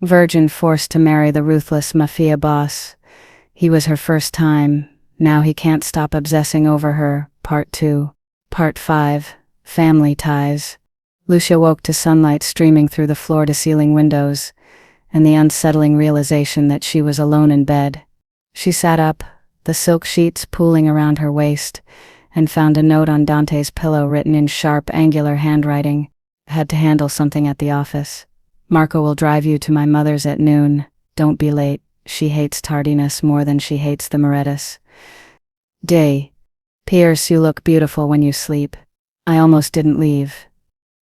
Virgin forced to marry the ruthless MAFIA boss. He was her first time. Now he can't stop obsessing over her. Part 2. Part 5. Family ties. Lucia woke to sunlight streaming through the floor-to-ceiling windows, and the unsettling realization that she was alone in bed. She sat up, the silk sheets pooling around her waist, and found a note on Dante's pillow written in sharp, angular handwriting. Had to handle something at the office. Marco will drive you to my mother's at noon. Don't be late. She hates tardiness more than she hates the Morettis. Day. Pierce, you look beautiful when you sleep. I almost didn't leave.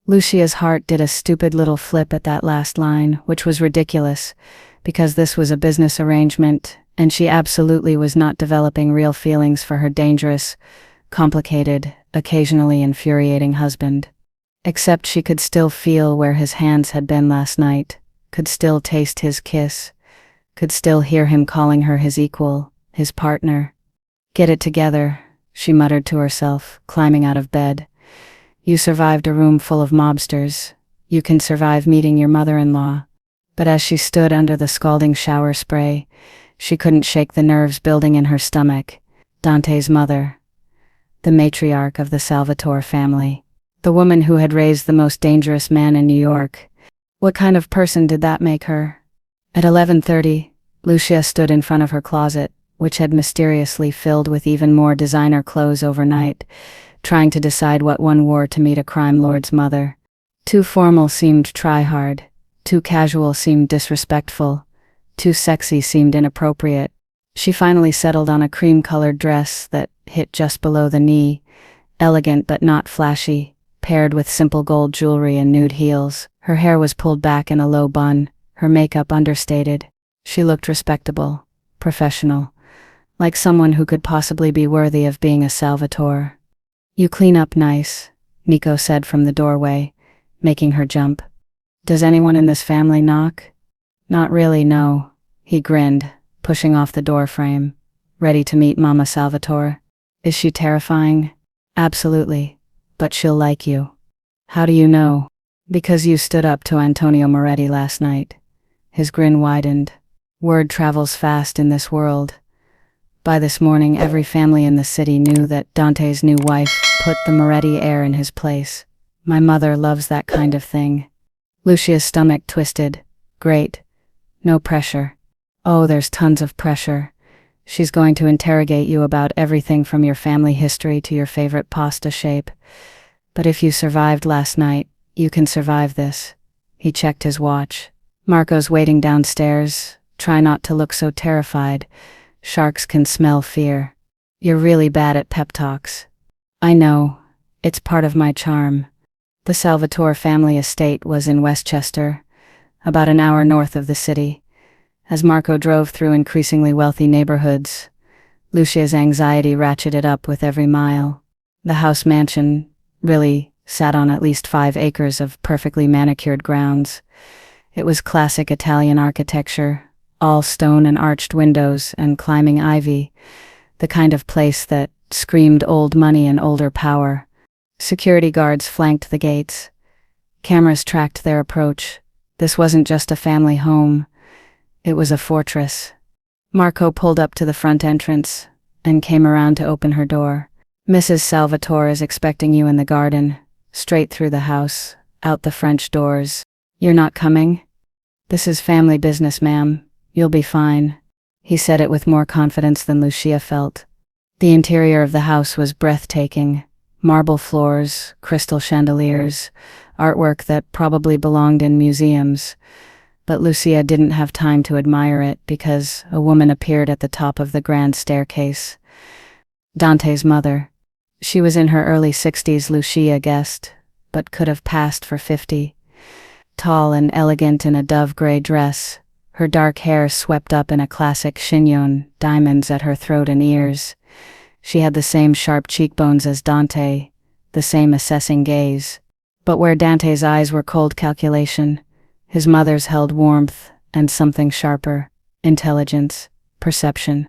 Lucia's heart did a stupid little flip at that last line, which was ridiculous, because this was a business arrangement, and she absolutely was not developing real feelings for her dangerous, complicated, occasionally infuriating husband. Except she could still feel where his hands had been last night, could still taste his kiss, could still hear him calling her his equal, his partner. Get it together, she muttered to herself, climbing out of bed. You survived a room full of mobsters. You can survive meeting your mother-in-law. But as she stood under the scalding shower spray, she couldn't shake the nerves building in her stomach. Dante's mother, the matriarch of the Salvatore family. The woman who had raised the most dangerous man in New York. What kind of person did that make her? At 11:30, Lucia stood in front of her closet, which had mysteriously filled with even more designer clothes overnight, trying to decide what one wore to meet a crime lord's mother. Too formal seemed try-hard, too casual seemed disrespectful, too sexy seemed inappropriate. She finally settled on a cream-colored dress that hit just below the knee, elegant but not flashy, paired with simple gold jewelry and nude heels. Her hair was pulled back in a low bun, her makeup understated. She looked respectable, professional, like someone who could possibly be worthy of being a Salvatore. You clean up nice, Nico said from the doorway, making her jump. Does anyone in this family knock? Not really, no. He grinned, pushing off the door frame. Ready to meet Mama Salvatore? Is she terrifying? Absolutely. But she'll like you. How do you know? Because you stood up to Antonio Moretti last night. His grin widened. Word travels fast in this world. By this morning, every family in the city knew that Dante's new wife put the Moretti heir in his place. My mother loves that kind of thing. Lucia's stomach twisted. Great. No pressure. Oh, there's tons of pressure. She's going to interrogate you about everything from your family history to your favorite pasta shape. But if you survived last night, you can survive this. He checked his watch. Marco's waiting downstairs. Try not to look so terrified. Sharks can smell fear. You're really bad at pep talks. I know. It's part of my charm. The Salvatore family estate was in Westchester, about an hour north of the city. As Marco drove through increasingly wealthy neighborhoods, Lucia's anxiety ratcheted up with every mile. The house mansion really sat on at least 5 acres of perfectly manicured grounds. It was classic Italian architecture, all stone and arched windows and climbing ivy, the kind of place that screamed old money and older power. Security guards flanked the gates. Cameras tracked their approach. This wasn't just a family home. It was a fortress. Marco pulled up to the front entrance and came around to open her door. Mrs. Salvatore is expecting you in the garden, straight through the house, out the French doors. You're not coming? This is family business, ma'am. You'll be fine. He said it with more confidence than Lucia felt. The interior of the house was breathtaking. Marble floors, crystal chandeliers, artwork that probably belonged in museums. But Lucia didn't have time to admire it because a woman appeared at the top of the grand staircase. Dante's mother. She was in her early 60s, Lucia guessed, but could have passed for 50. Tall and elegant in a dove-gray dress, her dark hair swept up in a classic chignon, diamonds at her throat and ears. She had the same sharp cheekbones as Dante, the same assessing gaze. But where Dante's eyes were cold calculation, his mother's held warmth and something sharper, intelligence, perception,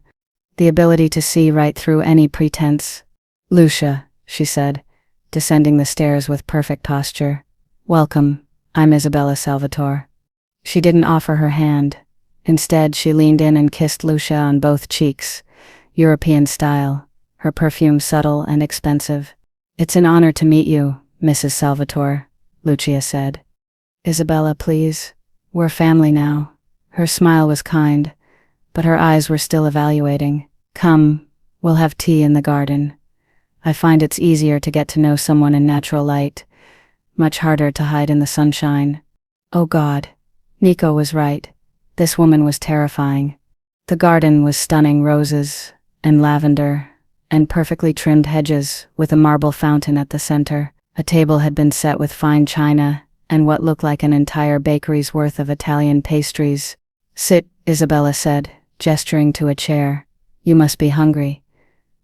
the ability to see right through any pretense. Lucia, she said, descending the stairs with perfect posture. Welcome, I'm Isabella Salvatore. She didn't offer her hand. Instead, she leaned in and kissed Lucia on both cheeks, European style, her perfume subtle and expensive. "It's an honor to meet you, Mrs. Salvatore," Lucia said. "Isabella, please. We're family now." Her smile was kind, but her eyes were still evaluating. "Come, we'll have tea in the garden. I find it's easier to get to know someone in natural light, much harder to hide in the sunshine." Oh God, Nico was right. This woman was terrifying. The garden was stunning, roses and lavender and perfectly trimmed hedges with a marble fountain at the center. A table had been set with fine china and what looked like an entire bakery's worth of Italian pastries. "Sit," Isabella said, gesturing to a chair. "You must be hungry."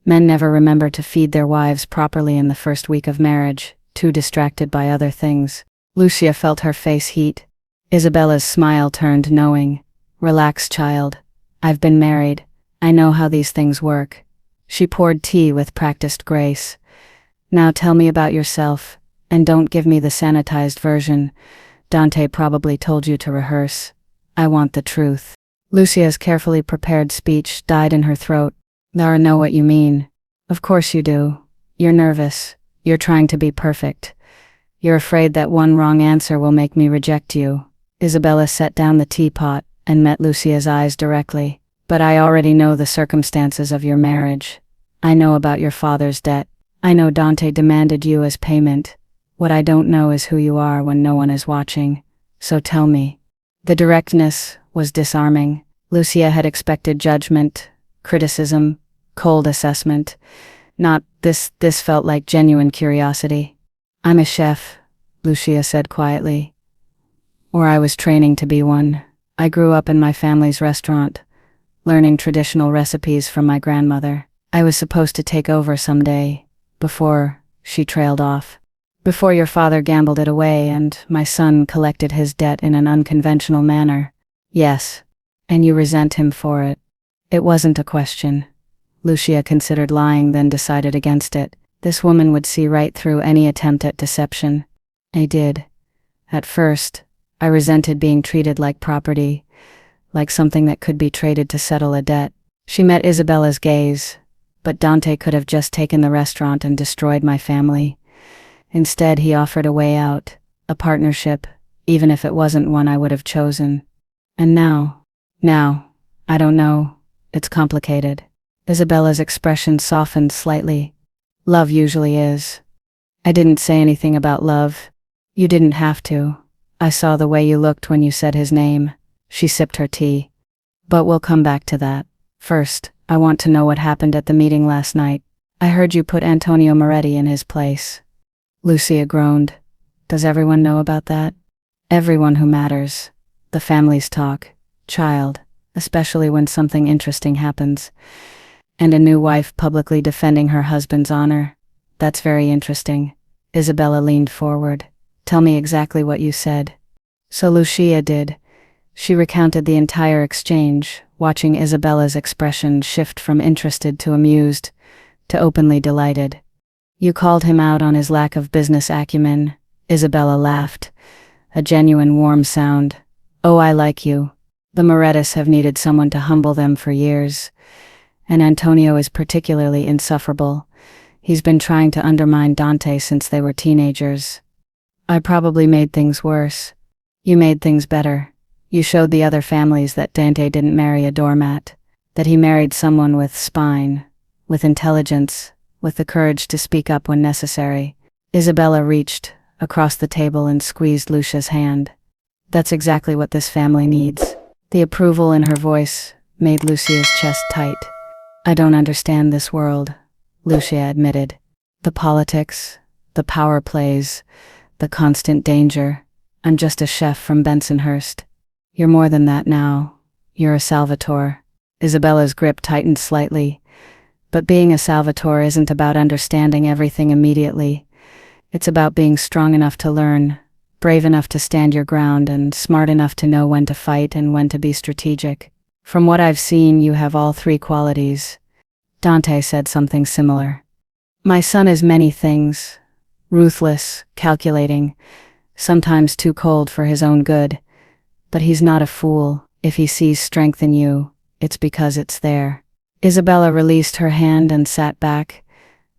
Men never remember to feed their wives properly in the first week of marriage, too distracted by other things. Lucia felt her face heat. Isabella's smile turned knowing. "Relax, child. I've been married. I know how these things work." She poured tea with practiced grace. "Now tell me about yourself, and don't give me the sanitized version. Dante probably told you to rehearse. I want the truth." Lucia's carefully prepared speech died in her throat. "I know what you mean. Of course you do. You're nervous. You're trying to be perfect. You're afraid that one wrong answer will make me reject you." Isabella set down the teapot and met Lucia's eyes directly. "But I already know the circumstances of your marriage. I know about your father's debt. I know Dante demanded you as payment. What I don't know is who you are when no one is watching. So tell me." The directness was disarming. Lucia had expected judgment, criticism, cold assessment. Not this felt like genuine curiosity. "I'm a chef," Lucia said quietly. "Or I was training to be one. I grew up in my family's restaurant, learning traditional recipes from my grandmother. I was supposed to take over someday, before," she trailed off. "Before your father gambled it away and my son collected his debt in an unconventional manner." "Yes. And you resent him for it." It wasn't a question. Lucia considered lying, then decided against it. This woman would see right through any attempt at deception. "I did. At first, I resented being treated like property, like something that could be traded to settle a debt." She met Isabella's gaze. "But Dante could have just taken the restaurant and destroyed my family. Instead, he offered a way out, a partnership, even if it wasn't one I would have chosen. And now, I don't know. It's complicated." Isabella's expression softened slightly. "Love usually is." "I didn't say anything about love. You didn't have to. I saw the way you looked when you said his name." She sipped her tea. "But we'll come back to that. First, I want to know what happened at the meeting last night. I heard you put Antonio Moretti in his place." Lucia groaned. "Does everyone know about that?" "Everyone who matters. The families talk. Child, especially when something interesting happens. And a new wife publicly defending her husband's honor. That's very interesting." Isabella leaned forward. "Tell me exactly what you said." So Lucia did. She recounted the entire exchange, watching Isabella's expression shift from interested to amused, to openly delighted. "You called him out on his lack of business acumen." Isabella laughed. A genuine warm sound. "Oh, I like you. The Morettis have needed someone to humble them for years. And Antonio is particularly insufferable. He's been trying to undermine Dante since they were teenagers. I probably made things worse. You made things better. You showed the other families that Dante didn't marry a doormat, that he married someone with spine, with intelligence, with the courage to speak up when necessary." Isabella reached across the table and squeezed Lucia's hand. "That's exactly what this family needs." The approval in her voice made Lucia's chest tight. "I don't understand this world," Lucia admitted. "The politics, the power plays, the constant danger. I'm just a chef from Bensonhurst." "You're more than that now. You're a Salvatore." Isabella's grip tightened slightly. "But being a Salvatore isn't about understanding everything immediately. It's about being strong enough to learn, brave enough to stand your ground, and smart enough to know when to fight and when to be strategic. From what I've seen, you have all three qualities." Dante said something similar. "My son is many things. Ruthless, calculating, sometimes too cold for his own good. But he's not a fool. If he sees strength in you, it's because it's there. Isabella released her hand and sat back.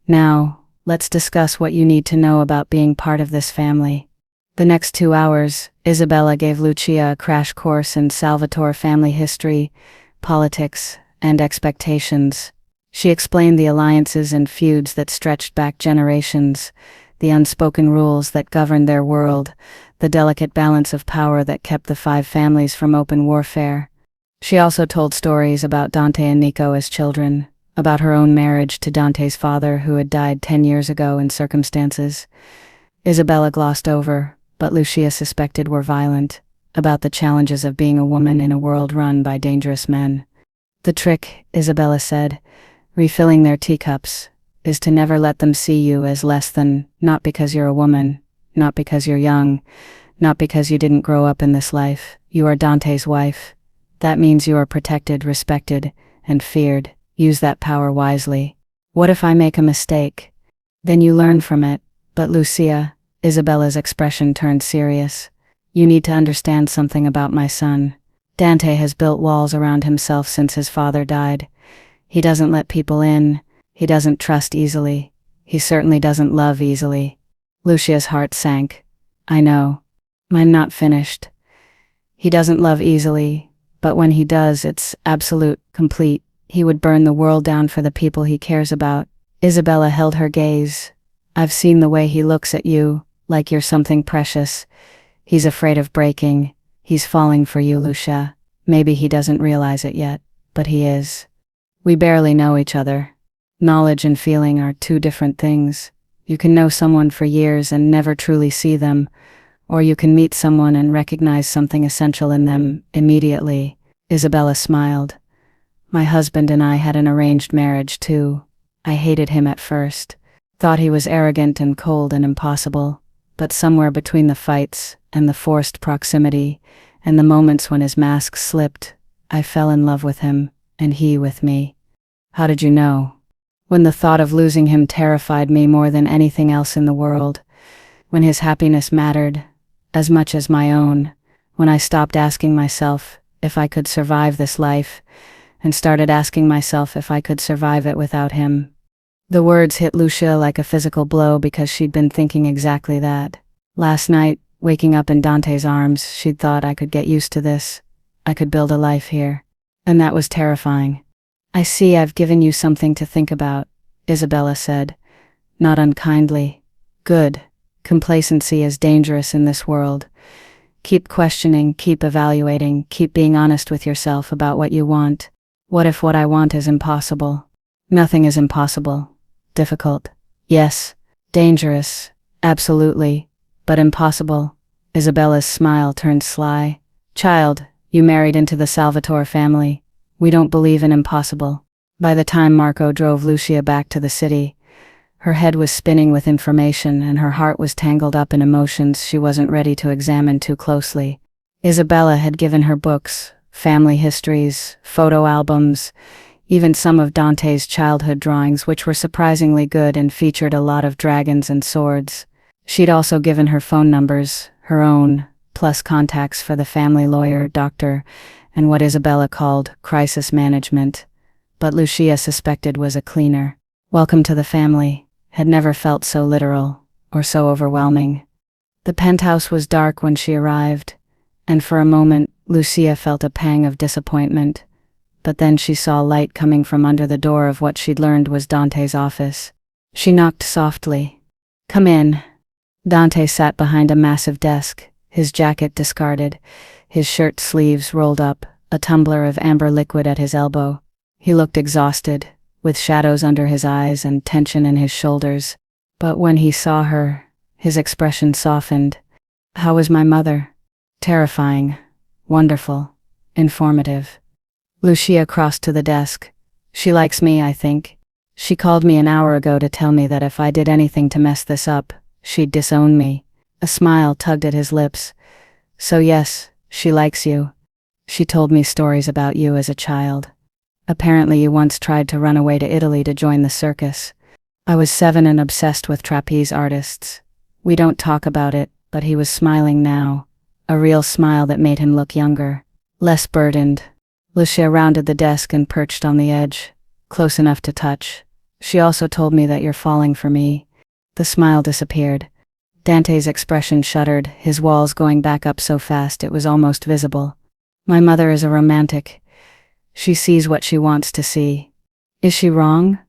Now, let's discuss what you need to know about being part of this family. The next 2 hours, Isabella gave Lucia a crash course in Salvatore family history, politics, and expectations. She explained the alliances and feuds that stretched back generations, the unspoken rules that governed their world, the delicate balance of power that kept the 5 families from open warfare. She also told stories about Dante and Nico as children, about her own marriage to Dante's father who had died 10 years ago in circumstances Isabella glossed over, but Lucia suspected were violent, about the challenges of being a woman in a world run by dangerous men. The trick, Isabella said, refilling their teacups, is to never let them see you as less than, not because you're a woman, not because you're young, not because you didn't grow up in this life. You are Dante's wife. That means you are protected, respected, and feared. Use that power wisely. What if I make a mistake? Then you learn from it. But Lucia, Isabella's expression turned serious. You need to understand something about my son. Dante has built walls around himself since his father died. He doesn't let people in. He doesn't trust easily. He certainly doesn't love easily. Lucia's heart sank. I know. I'm not finished. He doesn't love easily, but when he does, it's absolute, complete. He would burn the world down for the people he cares about. Isabella held her gaze. I've seen the way he looks at you, like you're something precious. He's afraid of breaking. He's falling for you, Lucia. Maybe he doesn't realize it yet, but he is. We barely know each other. Knowledge and feeling are 2 different things. You can know someone for years and never truly see them, or you can meet someone and recognize something essential in them immediately. Isabella smiled. My husband and I had an arranged marriage too. I hated him at first. Thought he was arrogant and cold and impossible. But somewhere between the fights and the forced proximity and the moments when his mask slipped, I fell in love with him, and he with me. How did you know? When the thought of losing him terrified me more than anything else in the world. When his happiness mattered as much as my own. When I stopped asking myself if I could survive this life and started asking myself if I could survive it without him. The words hit Lucia like a physical blow because she'd been thinking exactly that. Last night, waking up in Dante's arms, she'd thought I could get used to this. I could build a life here. And that was terrifying. I see I've given you something to think about, Isabella said, not unkindly. Good. Complacency is dangerous in this world. Keep questioning, keep evaluating, keep being honest with yourself about what you want. What if what I want is impossible? Nothing is impossible. Difficult. Yes. Dangerous. Absolutely. But impossible. Isabella's smile turned sly. Child, you married into the Salvatore family. We don't believe in impossible. By the time Marco drove Lucia back to the city, her head was spinning with information and her heart was tangled up in emotions she wasn't ready to examine too closely. Isabella had given her books, family histories, photo albums, even some of Dante's childhood drawings, which were surprisingly good and featured a lot of dragons and swords. She'd also given her phone numbers, her own, plus contacts for the family lawyer, doctor, and what Isabella called crisis management. But Lucia suspected was a cleaner. Welcome to the family had never felt so literal or so overwhelming. The penthouse was dark when she arrived, and for a moment Lucia felt a pang of disappointment. But then she saw light coming from under the door of what she'd learned was Dante's office. She knocked softly. Come in. Dante sat behind a massive desk, his jacket discarded, his shirt sleeves rolled up, a tumbler of amber liquid at his elbow. He looked exhausted, with shadows under his eyes and tension in his shoulders. But when he saw her, his expression softened. How was my mother? Terrifying. Wonderful. Informative. Lucia crossed to the desk. She likes me, I think. She called me an hour ago to tell me that if I did anything to mess this up, she'd disown me. A smile tugged at his lips. So yes, she likes you. She told me stories about you as a child. Apparently you once tried to run away to Italy to join the circus. I was 7 and obsessed with trapeze artists. We don't talk about it, but he was smiling now. a real smile that made him look younger, less burdened. Lucia rounded the desk and perched on the edge, close enough to touch. She also told me that you're falling for me. The smile disappeared. Dante's expression shuddered, his walls going back up so fast it was almost visible. My mother is a romantic. She sees what she wants to see. Is she wrong?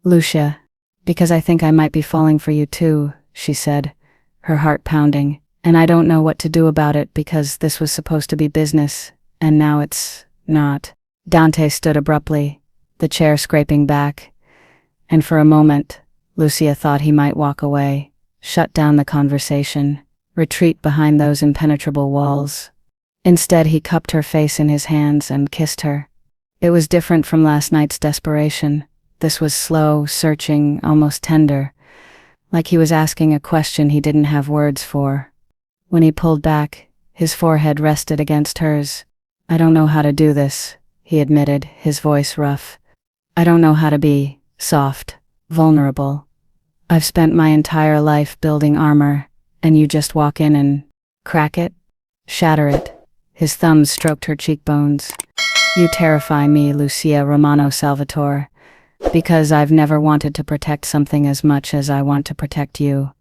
Lucia, because I think I might be falling for you too, she said, her heart pounding, and I don't know what to do about it because this was supposed to be business, and now it's not. Dante stood abruptly, the chair scraping back, and for a moment, Lucia thought he might walk away, shut down the conversation, retreat behind those impenetrable walls. Instead, he cupped her face in his hands and kissed her. It was different from last night's desperation. This was slow, searching, almost tender, like he was asking a question he didn't have words for. When he pulled back, his forehead rested against hers. I don't know how to do this, he admitted, his voice rough. I don't know how to be soft, vulnerable. I've spent my entire life building armor, and you just walk in and crack it? Shatter it. His thumbs stroked her cheekbones. You terrify me, Lucia Romano Salvatore, because I've never wanted to protect something as much as I want to protect you.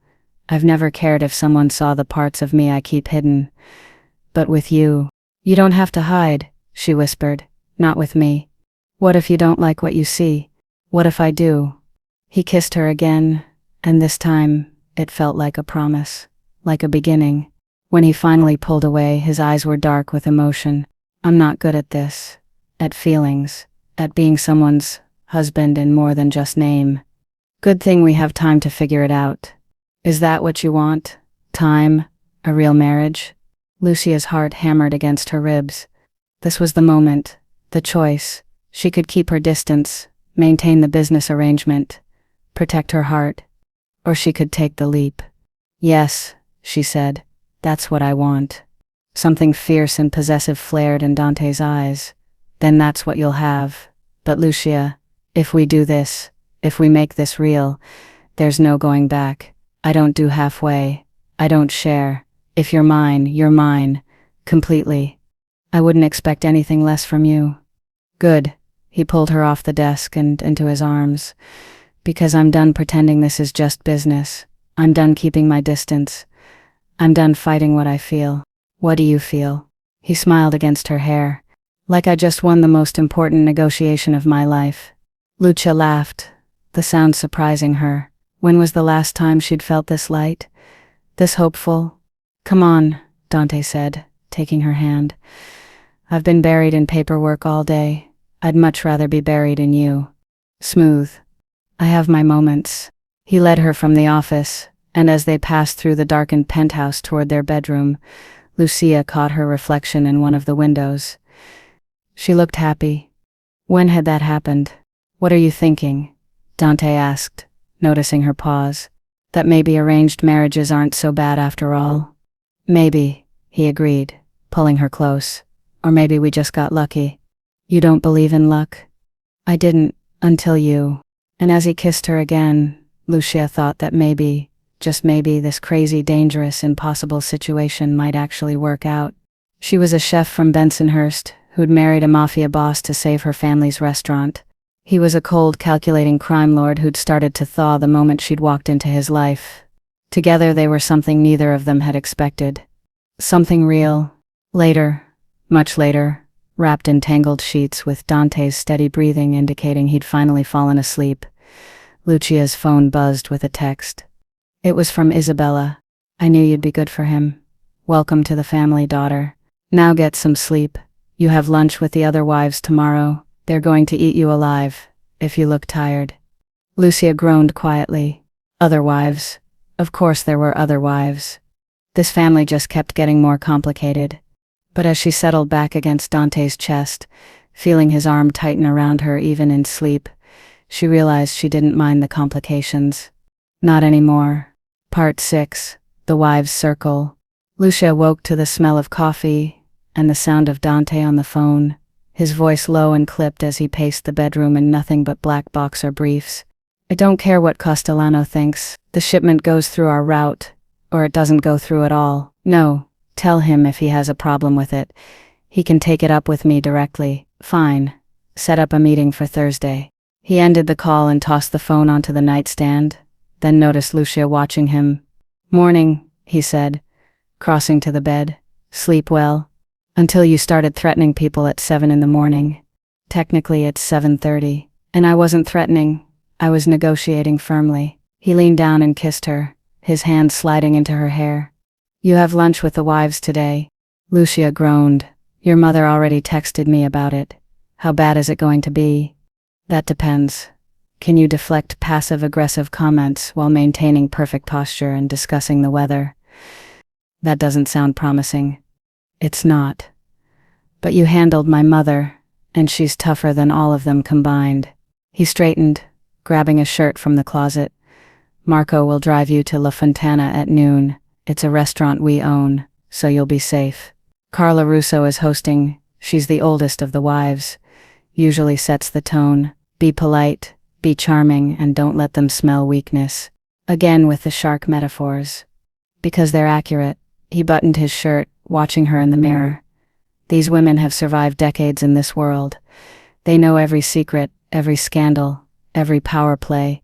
I've never cared if someone saw the parts of me I keep hidden. But with you, you don't have to hide, she whispered. Not with me. What if you don't like what you see? What if I do? He kissed her again, and this time, it felt like a promise, like a beginning. When he finally pulled away, his eyes were dark with emotion. I'm not good at this. At feelings. At being someone's husband in more than just name. Good thing we have time to figure it out. Is that what you want? Time? A real marriage? Lucia's heart hammered against her ribs. This was the moment, the choice. She could keep her distance, maintain the business arrangement, protect her heart, or she could take the leap. Yes, she said, that's what I want. Something fierce and possessive flared in Dante's eyes. Then that's what you'll have. But Lucia, if we do this, if we make this real, there's no going back. I don't do halfway. I don't share. If you're mine, you're mine. Completely. I wouldn't expect anything less from you. Good. He pulled her off the desk and into his arms. Because I'm done pretending this is just business. I'm done keeping my distance. I'm done fighting what I feel. What do you feel? He smiled against her hair. Like I just won the most important negotiation of my life. Lucia laughed, the sound surprising her. When was the last time she'd felt this light? This hopeful? Come on, Dante said, taking her hand. I've been buried in paperwork all day. I'd much rather be buried in you. Smooth. I have my moments. He led her from the office, and as they passed through the darkened penthouse toward their bedroom, Lucia caught her reflection in one of the windows. She looked happy. When had that happened? What are you thinking? Dante asked, noticing her pause. That maybe arranged marriages aren't so bad after all. Maybe, he agreed, pulling her close. Or maybe we just got lucky. You don't believe in luck? I didn't, until you. And as he kissed her again, Lucia thought that maybe, just maybe, this crazy, dangerous, impossible situation might actually work out. She was a chef from Bensonhurst, who'd married a mafia boss to save her family's restaurant. He was a cold, calculating crime lord who'd started to thaw the moment she'd walked into his life. Together they were something neither of them had expected. Something real. Later, much later, wrapped in tangled sheets with Dante's steady breathing indicating he'd finally fallen asleep, Lucia's phone buzzed with a text. It was from Isabella. I knew you'd be good for him. Welcome to the family, daughter. Now get some sleep. You have lunch with the other wives tomorrow. They're going to eat you alive, if you look tired. Lucia groaned quietly. Other wives. Of course there were other wives. This family just kept getting more complicated. But as she settled back against Dante's chest, feeling his arm tighten around her even in sleep, she realized she didn't mind the complications. Not anymore. Part 6. The Wives' Circle. Lucia woke to the smell of coffee and the sound of Dante on the phone, his voice low and clipped as he paced the bedroom in nothing but black boxer briefs. I don't care what Castellano thinks. The shipment goes through our route, or it doesn't go through at all. No, Tell him if he has a problem with it. He can take it up with me directly. Fine. Set up a meeting for Thursday. He ended the call and tossed the phone onto the nightstand, then noticed Lucia watching him. Morning, he said, crossing to the bed. Sleep well? Until you started threatening people at 7 in the morning. Technically it's 7:30. And I wasn't threatening. I was negotiating firmly. He leaned down and kissed her, his hand sliding into her hair. You have lunch with the wives today. Lucia groaned. Your mother already texted me about it. How bad is it going to be? That depends. Can you deflect passive-aggressive comments while maintaining perfect posture and discussing the weather? That doesn't sound promising. It's not. But you handled my mother, and she's tougher than all of them combined. He straightened, grabbing a shirt from the closet. Marco will drive you to La Fontana at noon. It's a restaurant we own, so you'll be safe. Carla Russo is hosting. She's the oldest of the wives. Usually sets the tone. Be polite, be charming, and don't let them smell weakness. Again with the shark metaphors. Because they're accurate. He buttoned his shirt, watching her in the mirror. These women have survived decades in this world. They know every secret, every scandal, every power play.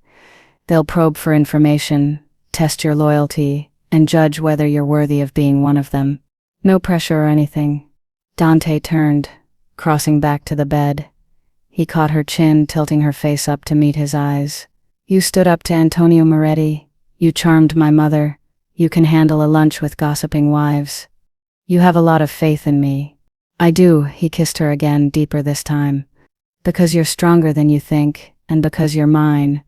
They'll probe for information, test your loyalty, and judge whether you're worthy of being one of them. No pressure or anything. Dante turned, crossing back to the bed. He caught her chin, tilting her face up to meet his eyes. You stood up to Antonio Moretti. You charmed my mother. You can handle a lunch with gossiping wives. You have a lot of faith in me. I do, he kissed her again, deeper this time. Because you're stronger than you think, and because you're mine,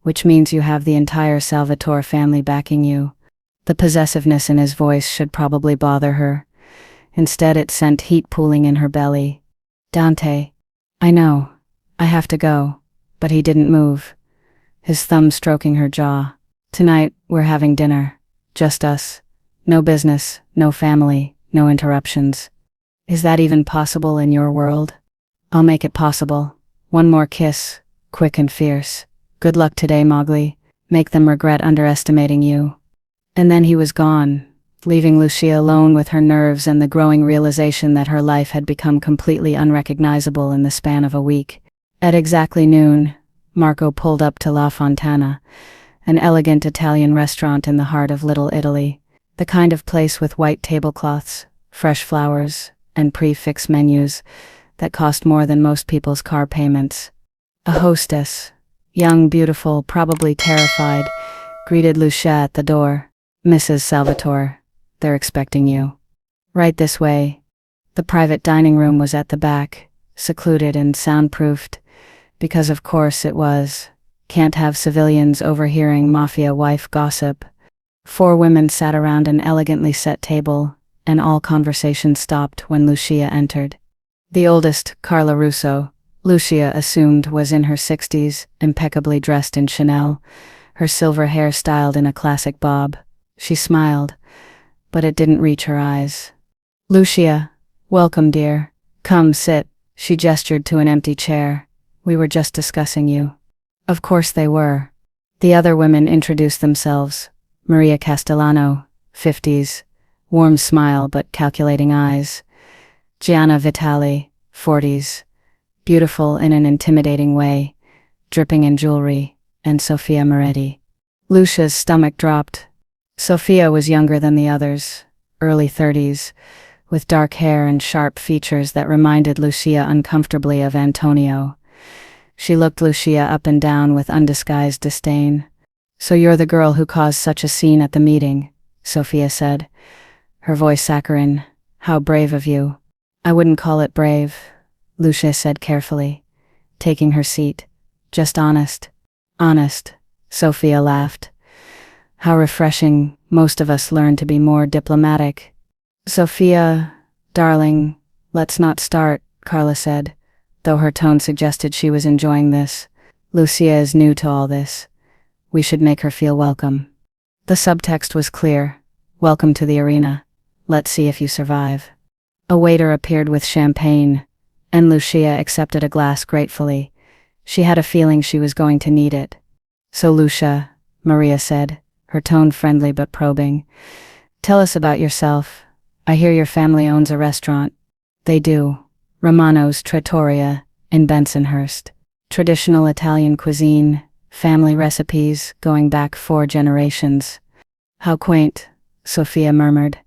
which means you have the entire Salvatore family backing you. The possessiveness in his voice should probably bother her. Instead, it sent heat pooling in her belly. Dante. I know. I have to go. But he didn't move. His thumb stroking her jaw. Tonight, we're having dinner. Just us. No business, no family, no interruptions. Is that even possible in your world? I'll make it possible. One more kiss, quick and fierce. Good luck today, Mowgli. Make them regret underestimating you. And then he was gone, leaving Lucia alone with her nerves and the growing realization that her life had become completely unrecognizable in the span of a week. At exactly noon, Marco pulled up to La Fontana, an elegant Italian restaurant in the heart of Little Italy, the kind of place with white tablecloths, fresh flowers, and prix-fixe menus that cost more than most people's car payments. A hostess, young, beautiful, probably terrified, greeted Lucia at the door. Mrs. Salvatore, they're expecting you. Right this way. The private dining room was at the back, secluded and soundproofed, because of course it was. Can't have civilians overhearing mafia wife gossip. 4 women sat around an elegantly set table, and all conversation stopped when Lucia entered. The oldest, Carla Russo, Lucia assumed was in her 60s, impeccably dressed in Chanel, her silver hair styled in a classic bob. She smiled, but it didn't reach her eyes. Lucia, welcome, dear. Come, sit. She gestured to an empty chair. We were just discussing you. Of course they were. The other women introduced themselves. Maria Castellano, 50s, warm smile but calculating eyes. Gianna Vitali, 40s, beautiful in an intimidating way, dripping in jewelry, and Sofia Moretti. Lucia's stomach dropped. Sofia was younger than the others, early 30s, with dark hair and sharp features that reminded Lucia uncomfortably of Antonio. She looked Lucia up and down with undisguised disdain. So you're the girl who caused such a scene at the meeting, Sofia said, her voice saccharine. How brave of you. I wouldn't call it brave, Lucia said carefully, taking her seat. Just honest. Honest, Sofia laughed. How refreshing. Most of us learn to be more diplomatic. Sofia, darling, let's not start, Carla said, though her tone suggested she was enjoying this. Lucia is new to all this. We should make her feel welcome. The subtext was clear. Welcome to the arena. Let's see if you survive. A waiter appeared with champagne, and Lucia accepted a glass gratefully. She had a feeling she was going to need it. So Lucia, Maria said, her tone friendly but probing, tell us about yourself. I hear your family owns a restaurant. They do. Romano's Trattoria in Bensonhurst. Traditional Italian cuisine, family recipes going back 4 generations. How quaint, Sophia murmured.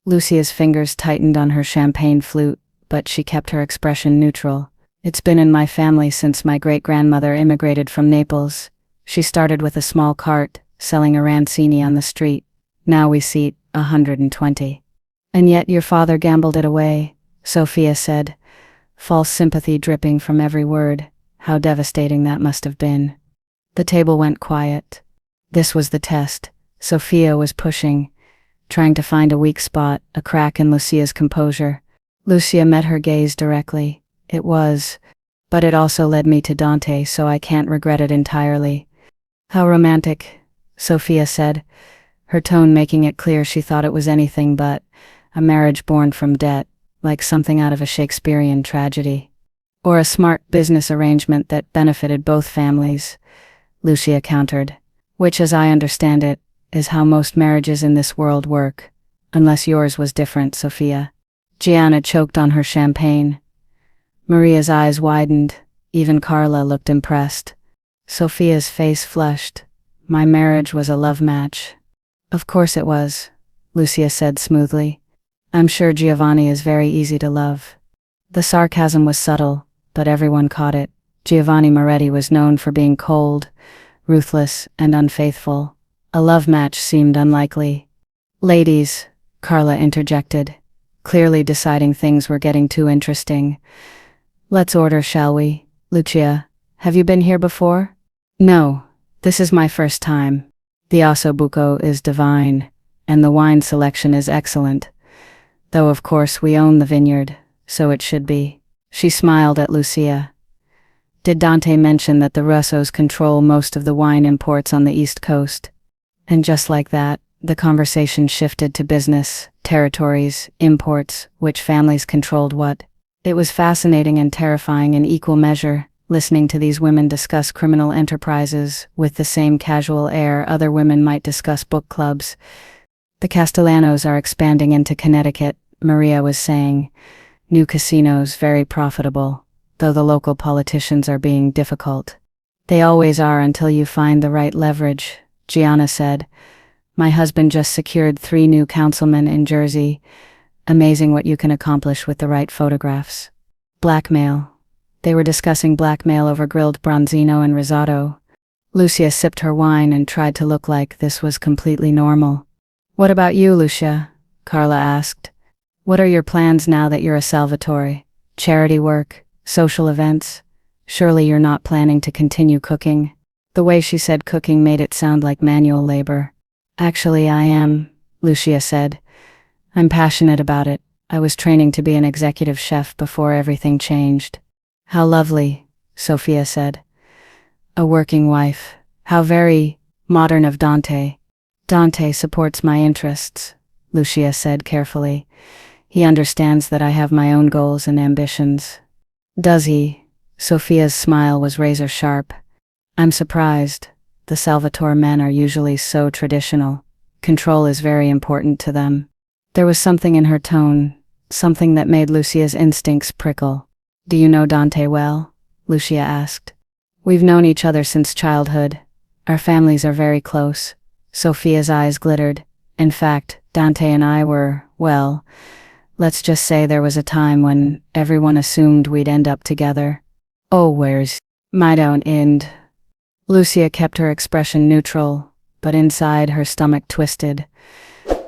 Lucia's fingers tightened on her champagne flute, but she kept her expression neutral. It's been in my family since my great-grandmother immigrated from Naples. She started with a small cart, selling arancini on the street. Now we seat 120. And yet your father gambled it away, Sophia said, false sympathy dripping from every word. How devastating that must have been. The table went quiet. This was the test. Sophia was pushing, trying to find a weak spot, a crack in Lucia's composure. Lucia met her gaze directly. It was, but it also led me to Dante, so I can't regret it entirely. How romantic, Sophia said, her tone making it clear she thought it was anything but a marriage born from debt, like something out of a Shakespearean tragedy. Or a smart business arrangement that benefited both families, Lucia countered, which, as I understand it, is how most marriages in this world work, unless yours was different, Sophia. Gianna choked on her champagne. Maria's eyes widened. Even Carla looked impressed. Sophia's face flushed. My marriage was a love match. Of course it was, Lucia said smoothly. I'm sure Giovanni is very easy to love. The sarcasm was subtle, but everyone caught it. Giovanni Moretti was known for being cold, ruthless, and unfaithful. A love match seemed unlikely. Ladies, Carla interjected, clearly deciding things were getting too interesting. Let's order, shall we? Lucia, have you been here before? No, this is my first time. The ossobuco is divine, and the wine selection is excellent. Though of course we own the vineyard, so it should be. She smiled at Lucia. Did Dante mention that the Russos control most of the wine imports on the East Coast? And just like that, the conversation shifted to business, territories, imports, which families controlled what. It was fascinating and terrifying in equal measure, listening to these women discuss criminal enterprises with the same casual air other women might discuss book clubs. The Castellanos are expanding into Connecticut, Maria was saying. New casinos, very profitable, though the local politicians are being difficult. They always are until you find the right leverage, Gianna said. My husband just secured 3 new councilmen in Jersey. Amazing what you can accomplish with the right photographs. Blackmail. They were discussing blackmail over grilled bronzino and risotto. Lucia sipped her wine and tried to look like this was completely normal. What about you, Lucia? Carla asked. What are your plans now that you're a Salvatore? Charity work? Social events? Surely you're not planning to continue cooking? The way she said cooking made it sound like manual labor. Actually, I am, Lucia said. I'm passionate about it. I was training to be an executive chef before everything changed. How lovely, Sophia said. A working wife. How very modern of Dante. Dante supports my interests, Lucia said carefully. He understands that I have my own goals and ambitions. Does he? Sophia's smile was razor sharp. I'm surprised. The Salvatore men are usually so traditional. Control is very important to them. There was something in her tone, something that made Lucia's instincts prickle. Do you know Dante well? Lucia asked. We've known each other since childhood. Our families are very close. Sophia's eyes glittered. In fact, Dante and I were, well, let's just say there was a time when everyone assumed we'd end up together. Oh, where's my don't end? Lucia kept her expression neutral, but inside her stomach twisted.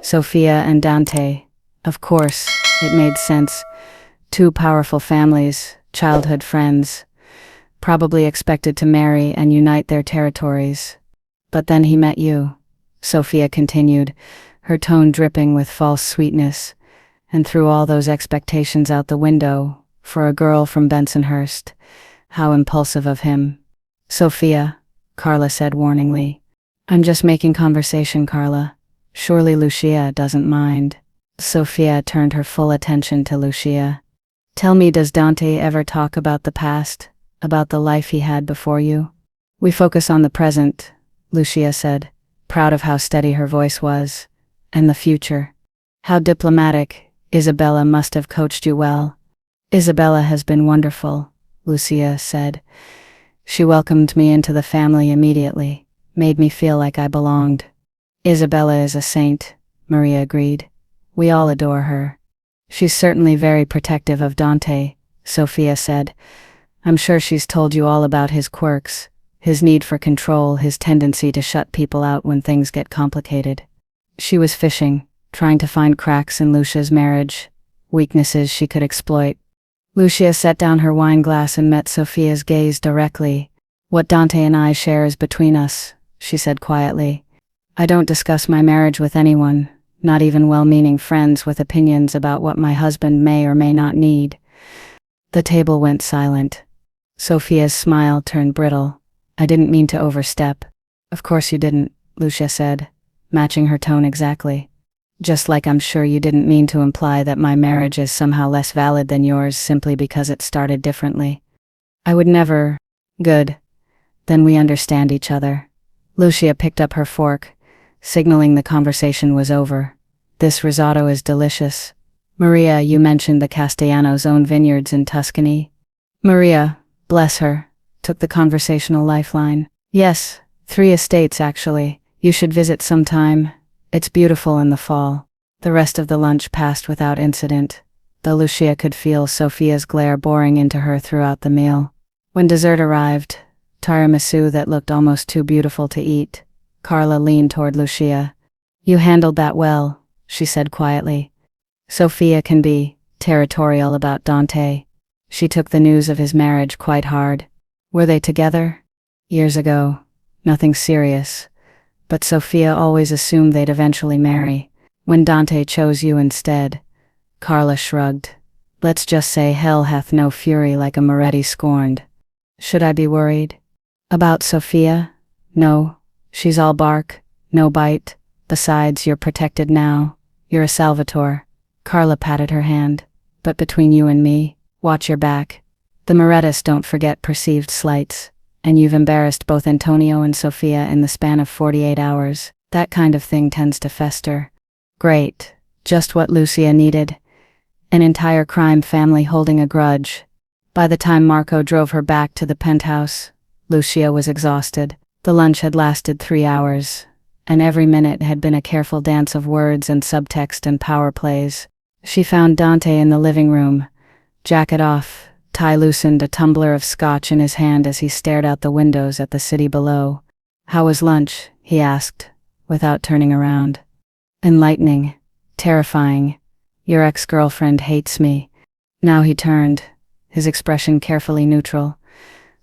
Sophia and Dante. Of course, it made sense. 2 powerful families, childhood friends, probably expected to marry and unite their territories. But then he met you, Sophia continued, her tone dripping with false sweetness, and threw all those expectations out the window, for a girl from Bensonhurst. How impulsive of him. Sophia, Carla said warningly. I'm just making conversation, Carla. Surely Lucia doesn't mind. Sophia turned her full attention to Lucia. Tell me, does Dante ever talk about the past, about the life he had before you? We focus on the present, Lucia said, proud of how steady her voice was. And the future. How diplomatic, Isabella must have coached you well. Isabella has been wonderful, Lucia said. She welcomed me into the family immediately, made me feel like I belonged. Isabella is a saint, Maria agreed. We all adore her. She's certainly very protective of Dante, Sophia said. I'm sure she's told you all about his quirks, his need for control, his tendency to shut people out when things get complicated. She was fishing, trying to find cracks in Lucia's marriage, weaknesses she could exploit. Lucia set down her wine glass and met Sophia's gaze directly. What Dante and I share is between us, she said quietly. I don't discuss my marriage with anyone, not even well-meaning friends with opinions about what my husband may or may not need. The table went silent. Sophia's smile turned brittle. I didn't mean to overstep. Of course you didn't, Lucia said, matching her tone exactly. Just like I'm sure you didn't mean to imply that my marriage is somehow less valid than yours simply because it started differently. I would never. Good. Then we understand each other. Lucia picked up her fork, signaling the conversation was over. This risotto is delicious. Maria, you mentioned the Castellano's own vineyards in Tuscany. Maria, bless her, took the conversational lifeline. Yes, 3 estates actually. You should visit sometime. It's beautiful in the fall. The rest of the lunch passed without incident, though Lucia could feel Sophia's glare boring into her throughout the meal. When dessert arrived, tiramisu that looked almost too beautiful to eat, Carla leaned toward Lucia. You handled that well, she said quietly. Sophia can be territorial about Dante. She took the news of his marriage quite hard. Were they together? Years ago. Nothing serious. But Sophia always assumed they'd eventually marry. When Dante chose you instead, Carla shrugged. Let's just say hell hath no fury like a Moretti scorned. Should I be worried? About Sophia? No. She's all bark, no bite. Besides, you're protected now. You're a Salvatore. Carla patted her hand. But between you and me, watch your back. The Morettis don't forget perceived slights. And you've embarrassed both Antonio and Sophia in the span of 48 hours. That kind of thing tends to fester. Great. Just what Lucia needed. An entire crime family holding a grudge. By the time Marco drove her back to the penthouse, Lucia was exhausted. The lunch had lasted 3 hours, and every minute had been a careful dance of words and subtext and power plays. She found Dante in the living room, jacket off, tie loosened, a tumbler of scotch in his hand as he stared out the windows at the city below. How was lunch? He asked, without turning around. Enlightening. Terrifying. Your ex-girlfriend hates me. Now he turned, his expression carefully neutral.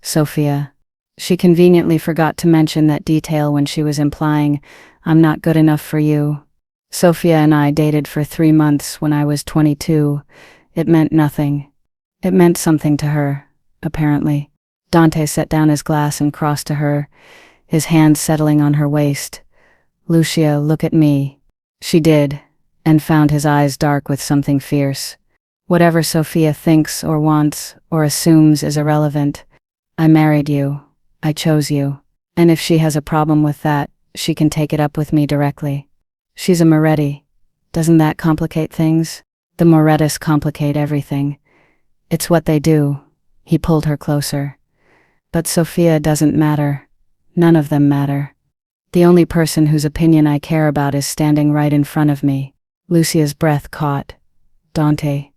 Sophia. She conveniently forgot to mention that detail when she was implying, I'm not good enough for you. Sophia and I dated for 3 months when I was 22. It meant nothing. It meant something to her, apparently. Dante set down his glass and crossed to her, his hands settling on her waist. Lucia, look at me. She did, and found his eyes dark with something fierce. Whatever Sophia thinks or wants or assumes is irrelevant. I married you. I chose you. And if she has a problem with that, she can take it up with me directly. She's a Moretti. Doesn't that complicate things? The Morettis complicate everything. It's what they do. He pulled her closer. But Sophia doesn't matter. None of them matter. The only person whose opinion I care about is standing right in front of me. Lucia's breath caught. Dante.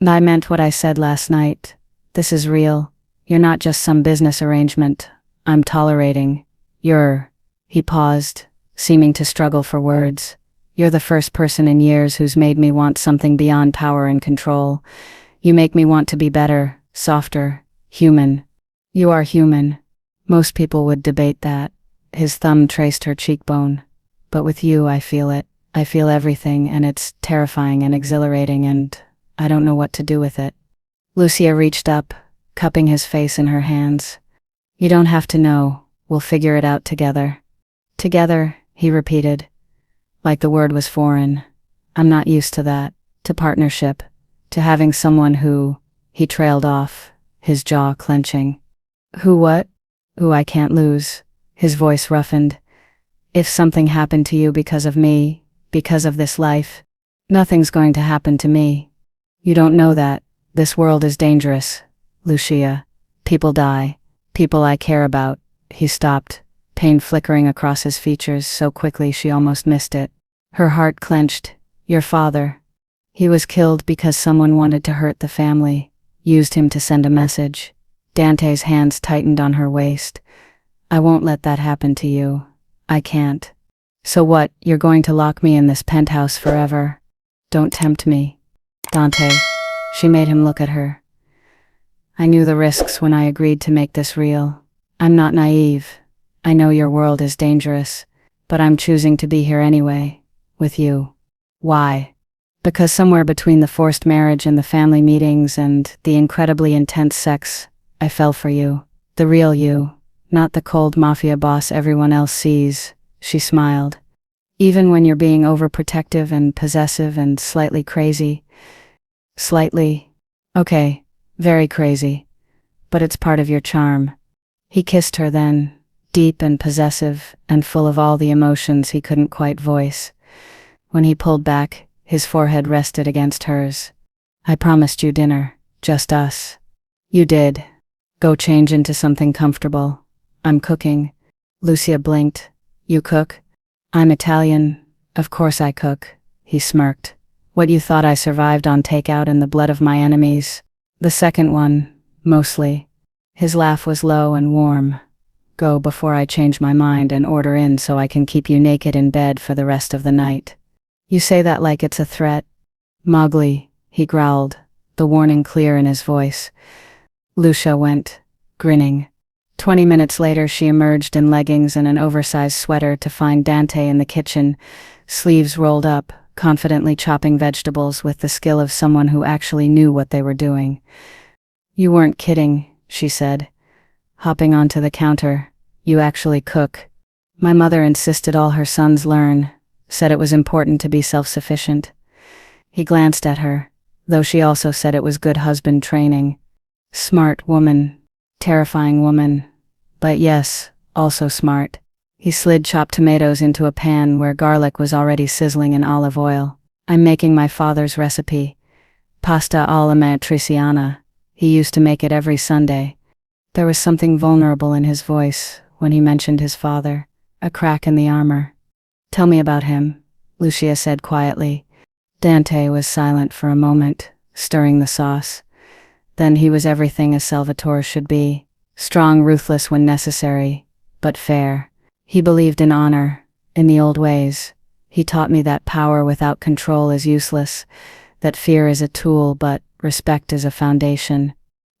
I meant what I said last night. This is real. You're not just some business arrangement I'm tolerating. He paused, seeming to struggle for words. You're the first person in years who's made me want something beyond power and control. You make me want to be better, softer, human. You are human. Most people would debate that. His thumb traced her cheekbone. But with you, I feel it. I feel everything, and it's terrifying and exhilarating, and I don't know what to do with it. Lucia reached up, cupping his face in her hands. You don't have to know. We'll figure it out together. Together, he repeated, like the word was foreign. I'm not used to that, to partnership, to having someone who, he trailed off, his jaw clenching. Who what? Who I can't lose. His voice roughened. If something happened to you because of me, because of this life, Nothing's going to happen to me. You don't know that. This world is dangerous, Lucia. People die. People I care about. He stopped, pain flickering across his features so quickly she almost missed it. Her heart clenched. Your father. He was killed because someone wanted to hurt the family, used him to send a message. Dante's hands tightened on her waist. I won't let that happen to you. I can't. So what, you're going to lock me in this penthouse forever? Don't tempt me. Dante. She made him look at her. I knew the risks when I agreed to make this real. I'm not naive. I know your world is dangerous, but I'm choosing to be here anyway, with you. Why? Because somewhere between the forced marriage and the family meetings and the incredibly intense sex, I fell for you. The real you, not the cold mafia boss everyone else sees. She smiled. Even when you're being overprotective and possessive and slightly crazy. Slightly. Okay, very crazy. But it's part of your charm. He kissed her then, deep and possessive and full of all the emotions he couldn't quite voice. When he pulled back, his forehead rested against hers. I promised you dinner, just us. You did. Go change into something comfortable. I'm cooking. Lucia blinked. You cook? I'm Italian. Of course I cook. He smirked. What, you thought I survived on takeout and the blood of my enemies? The second one, mostly. His laugh was low and warm. Go before I change my mind and order in so I can keep you naked in bed for the rest of the night. You say that like it's a threat. Mowgli, he growled, the warning clear in his voice. Lucia went, grinning. 20 minutes later she emerged in leggings and an oversized sweater to find Dante in the kitchen, sleeves rolled up, confidently chopping vegetables with the skill of someone who actually knew what they were doing. You weren't kidding, she said, hopping onto the counter. You actually cook. My mother insisted all her sons learn, said it was important to be self-sufficient. He glanced at her, though she also said it was good husband training. Smart woman. Terrifying woman. But yes, also smart. He slid chopped tomatoes into a pan where garlic was already sizzling in olive oil. I'm making my father's recipe. Pasta alla matriciana. He used to make it every Sunday. There was something vulnerable in his voice when he mentioned his father, a crack in the armor. Tell me about him, Lucia said quietly. Dante was silent for a moment, stirring the sauce. Then he was everything a Salvatore should be. Strong, ruthless when necessary, but fair. He believed in honor, in the old ways. He taught me that power without control is useless, that fear is a tool but respect is a foundation.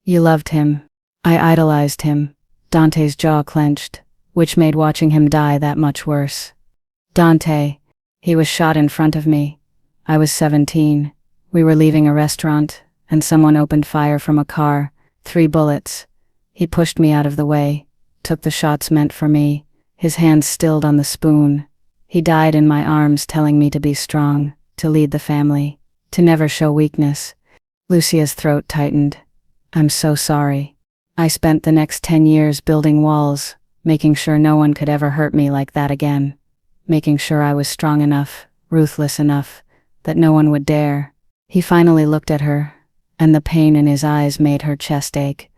You loved him. I idolized him. Dante's jaw clenched, which made watching him die that much worse. Dante. He was shot in front of me. I was 17. We were leaving a restaurant, and someone opened fire from a car. 3 bullets. He pushed me out of the way, took the shots meant for me, his hands stilled on the spoon. He died in my arms telling me to be strong, to lead the family, to never show weakness. Lucia's throat tightened. I'm so sorry. I spent the next 10 years building walls, making sure no one could ever hurt me like that again, making sure I was strong enough, ruthless enough, that no one would dare. He finally looked at her, and the pain in his eyes made her chest ache.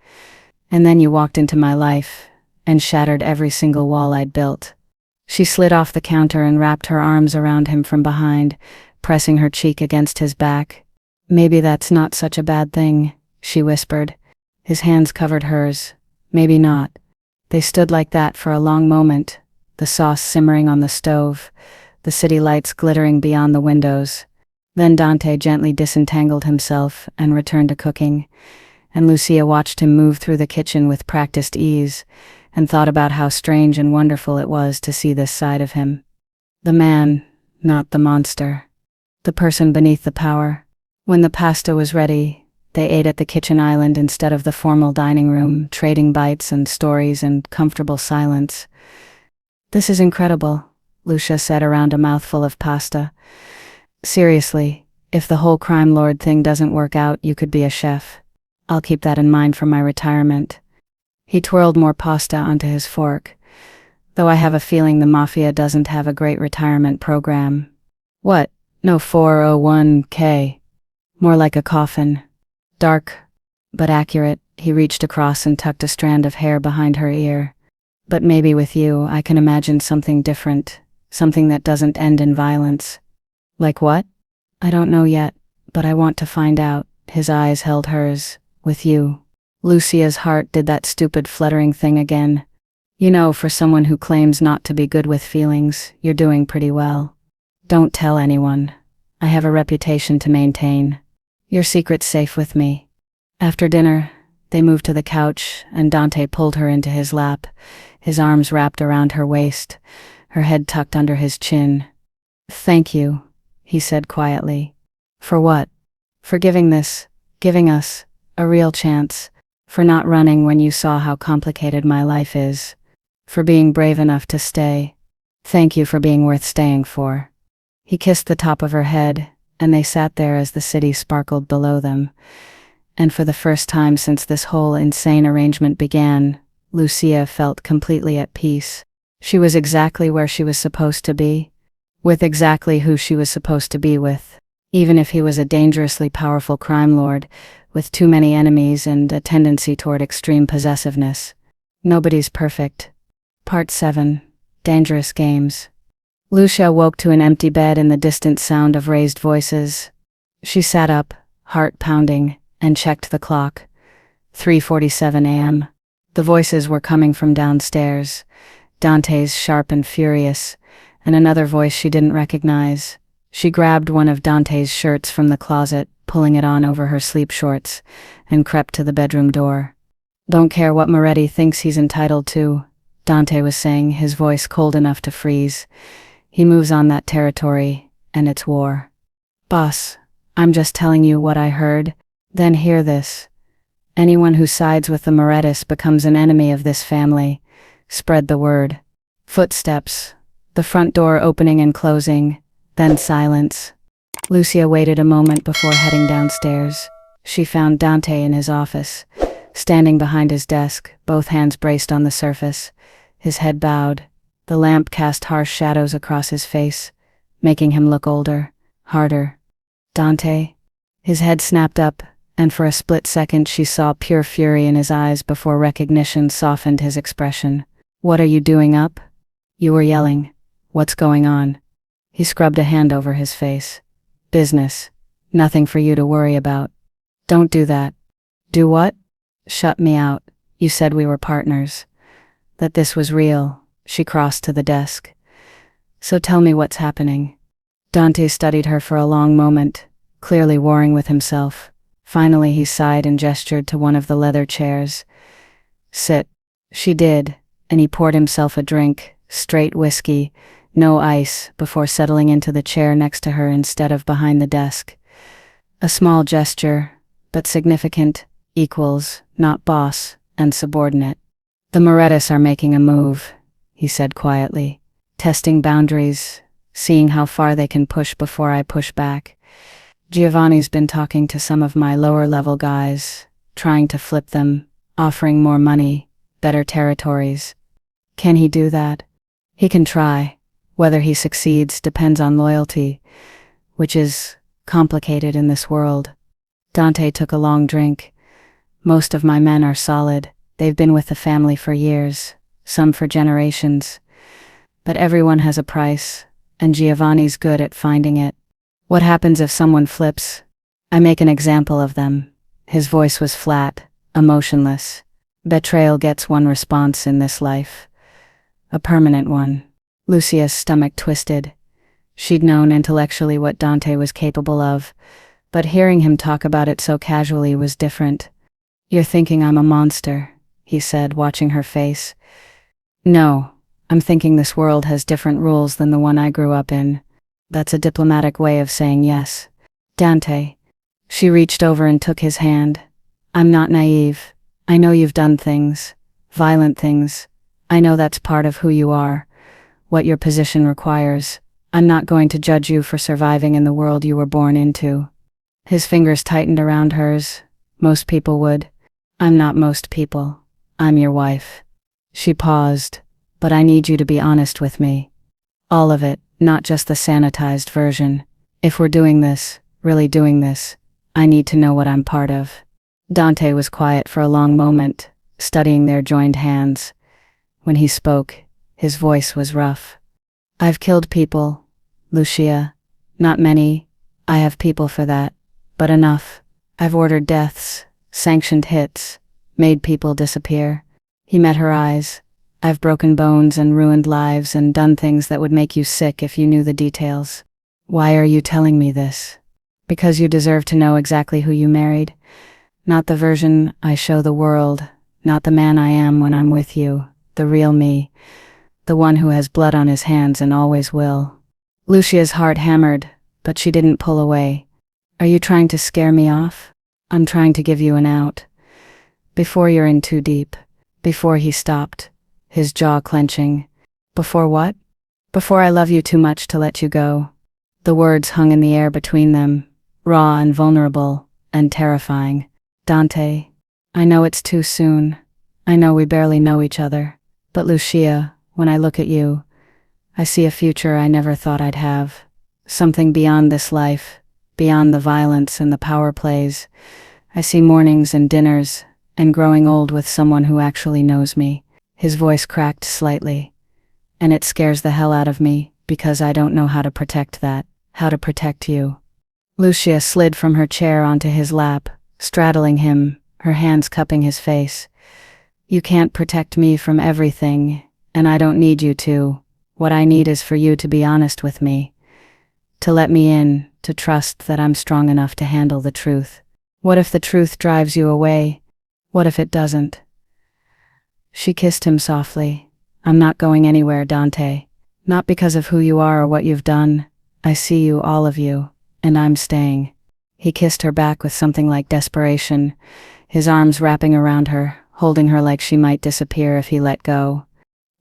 And then you walked into my life, and shattered every single wall I'd built. She slid off the counter and wrapped her arms around him from behind, pressing her cheek against his back. Maybe that's not such a bad thing, she whispered. His hands covered hers. Maybe not. They stood like that for a long moment, the sauce simmering on the stove, the city lights glittering beyond the windows. Then Dante gently disentangled himself and returned to cooking, and Lucia watched him move through the kitchen with practiced ease, and thought about how strange and wonderful it was to see this side of him. The man, not the monster. The person beneath the power. When the pasta was ready, they ate at the kitchen island instead of the formal dining room, trading bites and stories and comfortable silence. This is incredible, Lucia said around a mouthful of pasta. Seriously, if the whole crime lord thing doesn't work out, you could be a chef. I'll keep that in mind for my retirement. He twirled more pasta onto his fork. Though I have a feeling the Mafia doesn't have a great retirement program. What, No, 401k. More like a coffin. Dark, but accurate. He reached across and tucked a strand of hair behind her ear. But maybe with you, I can imagine something different. Something that doesn't end in violence. Like what? I don't know yet, but I want to find out. His eyes held hers. With you. Lucia's heart did that stupid fluttering thing again. You know, for someone who claims not to be good with feelings, you're doing pretty well. Don't tell anyone. I have a reputation to maintain. Your secret's safe with me. After dinner, they moved to the couch, and Dante pulled her into his lap, his arms wrapped around her waist, her head tucked under his chin. Thank you, he said quietly. For what? For giving us, a real chance. For not running when you saw how complicated my life is. For being brave enough to stay. Thank you for being worth staying for. He kissed the top of her head, and they sat there as the city sparkled below them. And for the first time since this whole insane arrangement began, Lucia felt completely at peace. She was exactly where she was supposed to be, with exactly who she was supposed to be with. Even if he was a dangerously powerful crime lord, with too many enemies and a tendency toward extreme possessiveness. Nobody's perfect. Part 7. Dangerous Games. Lucia woke to an empty bed and the distant sound of raised voices. She sat up, heart pounding, and checked the clock. 3:47 a.m. The voices were coming from downstairs, Dante's sharp and furious, and another voice she didn't recognize. She grabbed one of Dante's shirts from the closet, pulling it on over her sleep shorts, and crept to the bedroom door. Don't care what Moretti thinks he's entitled to, Dante was saying, his voice cold enough to freeze. He moves on that territory, and it's war. Boss, I'm just telling you what I heard. Then hear this. Anyone who sides with the Morettis becomes an enemy of this family. Spread the word. Footsteps. The front door opening and closing. Then silence. Lucia waited a moment before heading downstairs. She found Dante in his office, standing behind his desk, both hands braced on the surface, his head bowed. The lamp cast harsh shadows across his face, making him look older, harder. Dante? His head snapped up, and for a split second she saw pure fury in his eyes before recognition softened his expression. What are you doing up? You were yelling. What's going on? He scrubbed a hand over his face. Business. Nothing for you to worry about. Don't do that. Do what? Shut me out. You said we were partners. That this was real. She crossed to the desk. So tell me what's happening. Dante studied her for a long moment, clearly warring with himself. Finally he sighed and gestured to one of the leather chairs. Sit. She did, and he poured himself a drink, straight whiskey, no ice, before settling into the chair next to her instead of behind the desk. A small gesture, but significant, equals, not boss, and subordinate. The Morettis are making a move, he said quietly, testing boundaries, seeing how far they can push before I push back. Giovanni's been talking to some of my lower-level guys, trying to flip them, offering more money, better territories. Can he do that? He can try. Whether he succeeds depends on loyalty, which is complicated in this world. Dante took a long drink. Most of my men are solid. They've been with the family for years, some for generations. But everyone has a price, and Giovanni's good at finding it. What happens if someone flips? I make an example of them. His voice was flat, emotionless. Betrayal gets one response in this life. A permanent one. Lucia's stomach twisted. She'd known intellectually what Dante was capable of, but hearing him talk about it so casually was different. You're thinking I'm a monster, he said, watching her face. No, I'm thinking this world has different rules than the one I grew up in. That's a diplomatic way of saying yes. Dante. She reached over and took his hand. I'm not naive. I know you've done things, violent things. I know that's part of who you are, what your position requires. I'm not going to judge you for surviving in the world you were born into. His fingers tightened around hers. Most people would. I'm not most people. I'm your wife. She paused. But I need you to be honest with me. All of it, not just the sanitized version. If we're doing this, really doing this, I need to know what I'm part of. Dante was quiet for a long moment, studying their joined hands. When he spoke, his voice was rough. I've killed people, Lucia. Not many. I have people for that. But enough. I've ordered deaths, sanctioned hits, made people disappear. He met her eyes. I've broken bones and ruined lives and done things that would make you sick if you knew the details. Why are you telling me this? Because you deserve to know exactly who you married. Not the version I show the world, not the man I am when I'm with you, the real me, the one who has blood on his hands and always will. Lucia's heart hammered, but she didn't pull away. Are you trying to scare me off? I'm trying to give you an out. Before you're in too deep. Before he stopped, his jaw clenching. Before what? Before I love you too much to let you go. The words hung in the air between them, raw and vulnerable, and terrifying. Dante, I know it's too soon. I know we barely know each other. But Lucia, when I look at you, I see a future I never thought I'd have. Something beyond this life, beyond the violence and the power plays. I see mornings and dinners, and growing old with someone who actually knows me. His voice cracked slightly. And it scares the hell out of me, because I don't know how to protect that, how to protect you. Lucia slid from her chair onto his lap, straddling him, her hands cupping his face. You can't protect me from everything, and I don't need you to. What I need is for you to be honest with me. To let me in, to trust that I'm strong enough to handle the truth. What if the truth drives you away? What if it doesn't? She kissed him softly. I'm not going anywhere, Dante. Not because of who you are or what you've done. I see you, all of you, and I'm staying. He kissed her back with something like desperation, his arms wrapping around her, holding her like she might disappear if he let go.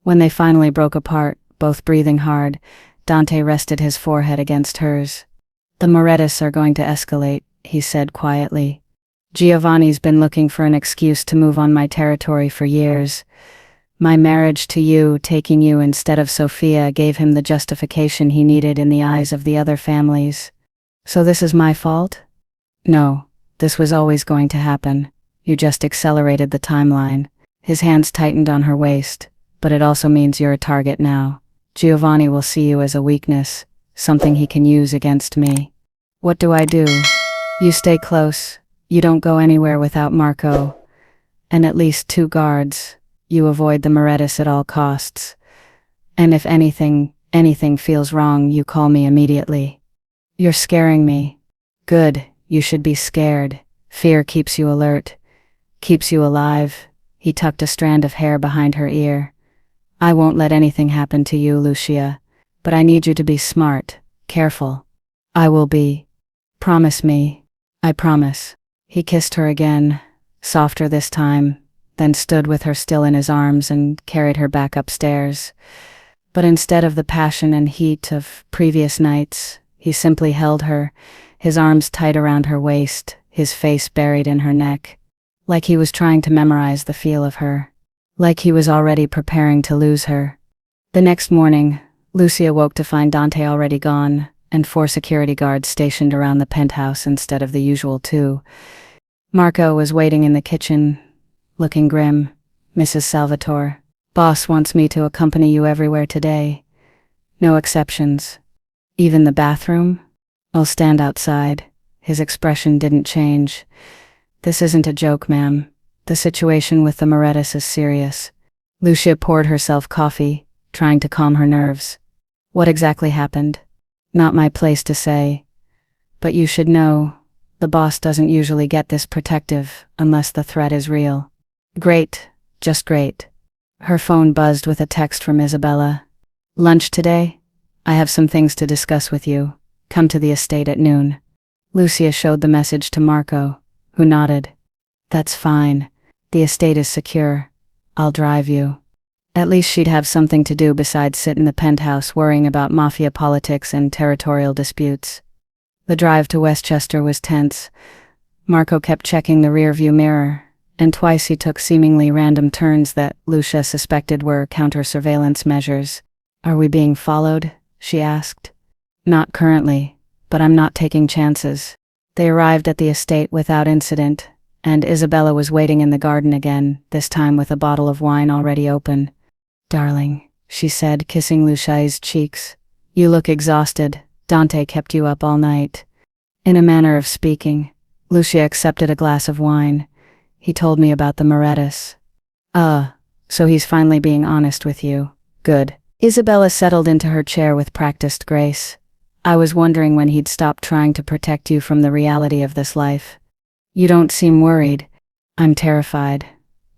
When they finally broke apart, both breathing hard, Dante rested his forehead against hers. The Morettis are going to escalate, he said quietly. Giovanni's been looking for an excuse to move on my territory for years. My marriage to you, taking you instead of Sophia, gave him the justification he needed in the eyes of the other families. So this is my fault? No, this was always going to happen. You just accelerated the timeline. His hands tightened on her waist, but it also means you're a target now. Giovanni will see you as a weakness, something he can use against me. What do? You stay close. You don't go anywhere without Marco. And at least 2 guards. You avoid the Morettis at all costs. And if anything feels wrong, you call me immediately. You're scaring me. Good, you should be scared. Fear keeps you alert, keeps you alive. He tucked a strand of hair behind her ear. I won't let anything happen to you, Lucia. But I need you to be smart, careful. I will be. Promise me. I promise. He kissed her again, softer this time, then stood with her still in his arms and carried her back upstairs. But instead of the passion and heat of previous nights, he simply held her, his arms tight around her waist, his face buried in her neck, like he was trying to memorize the feel of her, like he was already preparing to lose her. The next morning, Lucia woke to find Dante already gone, and 4 security guards stationed around the penthouse instead of the usual 2. Marco was waiting in the kitchen, looking grim. Mrs. Salvatore, boss wants me to accompany you everywhere today. No exceptions. Even the bathroom? I'll stand outside. His expression didn't change. This isn't a joke, ma'am. The situation with the Morettis is serious. Lucia poured herself coffee, trying to calm her nerves. What exactly happened? Not my place to say. But you should know, the boss doesn't usually get this protective unless the threat is real. Great, just great. Her phone buzzed with a text from Isabella. Lunch today? I have some things to discuss with you. Come to the estate at noon. Lucia showed the message to Marco, who nodded. That's fine. The estate is secure. I'll drive you. At least she'd have something to do besides sit in the penthouse worrying about mafia politics and territorial disputes. The drive to Westchester was tense. Marco kept checking the rearview mirror, and twice he took seemingly random turns that Lucia suspected were counter-surveillance measures. Are we being followed? She asked. Not currently, but I'm not taking chances. They arrived at the estate without incident, and Isabella was waiting in the garden again, this time with a bottle of wine already open. "Darling," she said, kissing Lucia's cheeks. "You look exhausted. Dante kept you up all night." In a manner of speaking, Lucia accepted a glass of wine. "He told me about the Morettas." So he's finally being honest with you. Good." Isabella settled into her chair with practiced grace. "I was wondering when he'd stop trying to protect you from the reality of this life. You don't seem worried." "I'm terrified.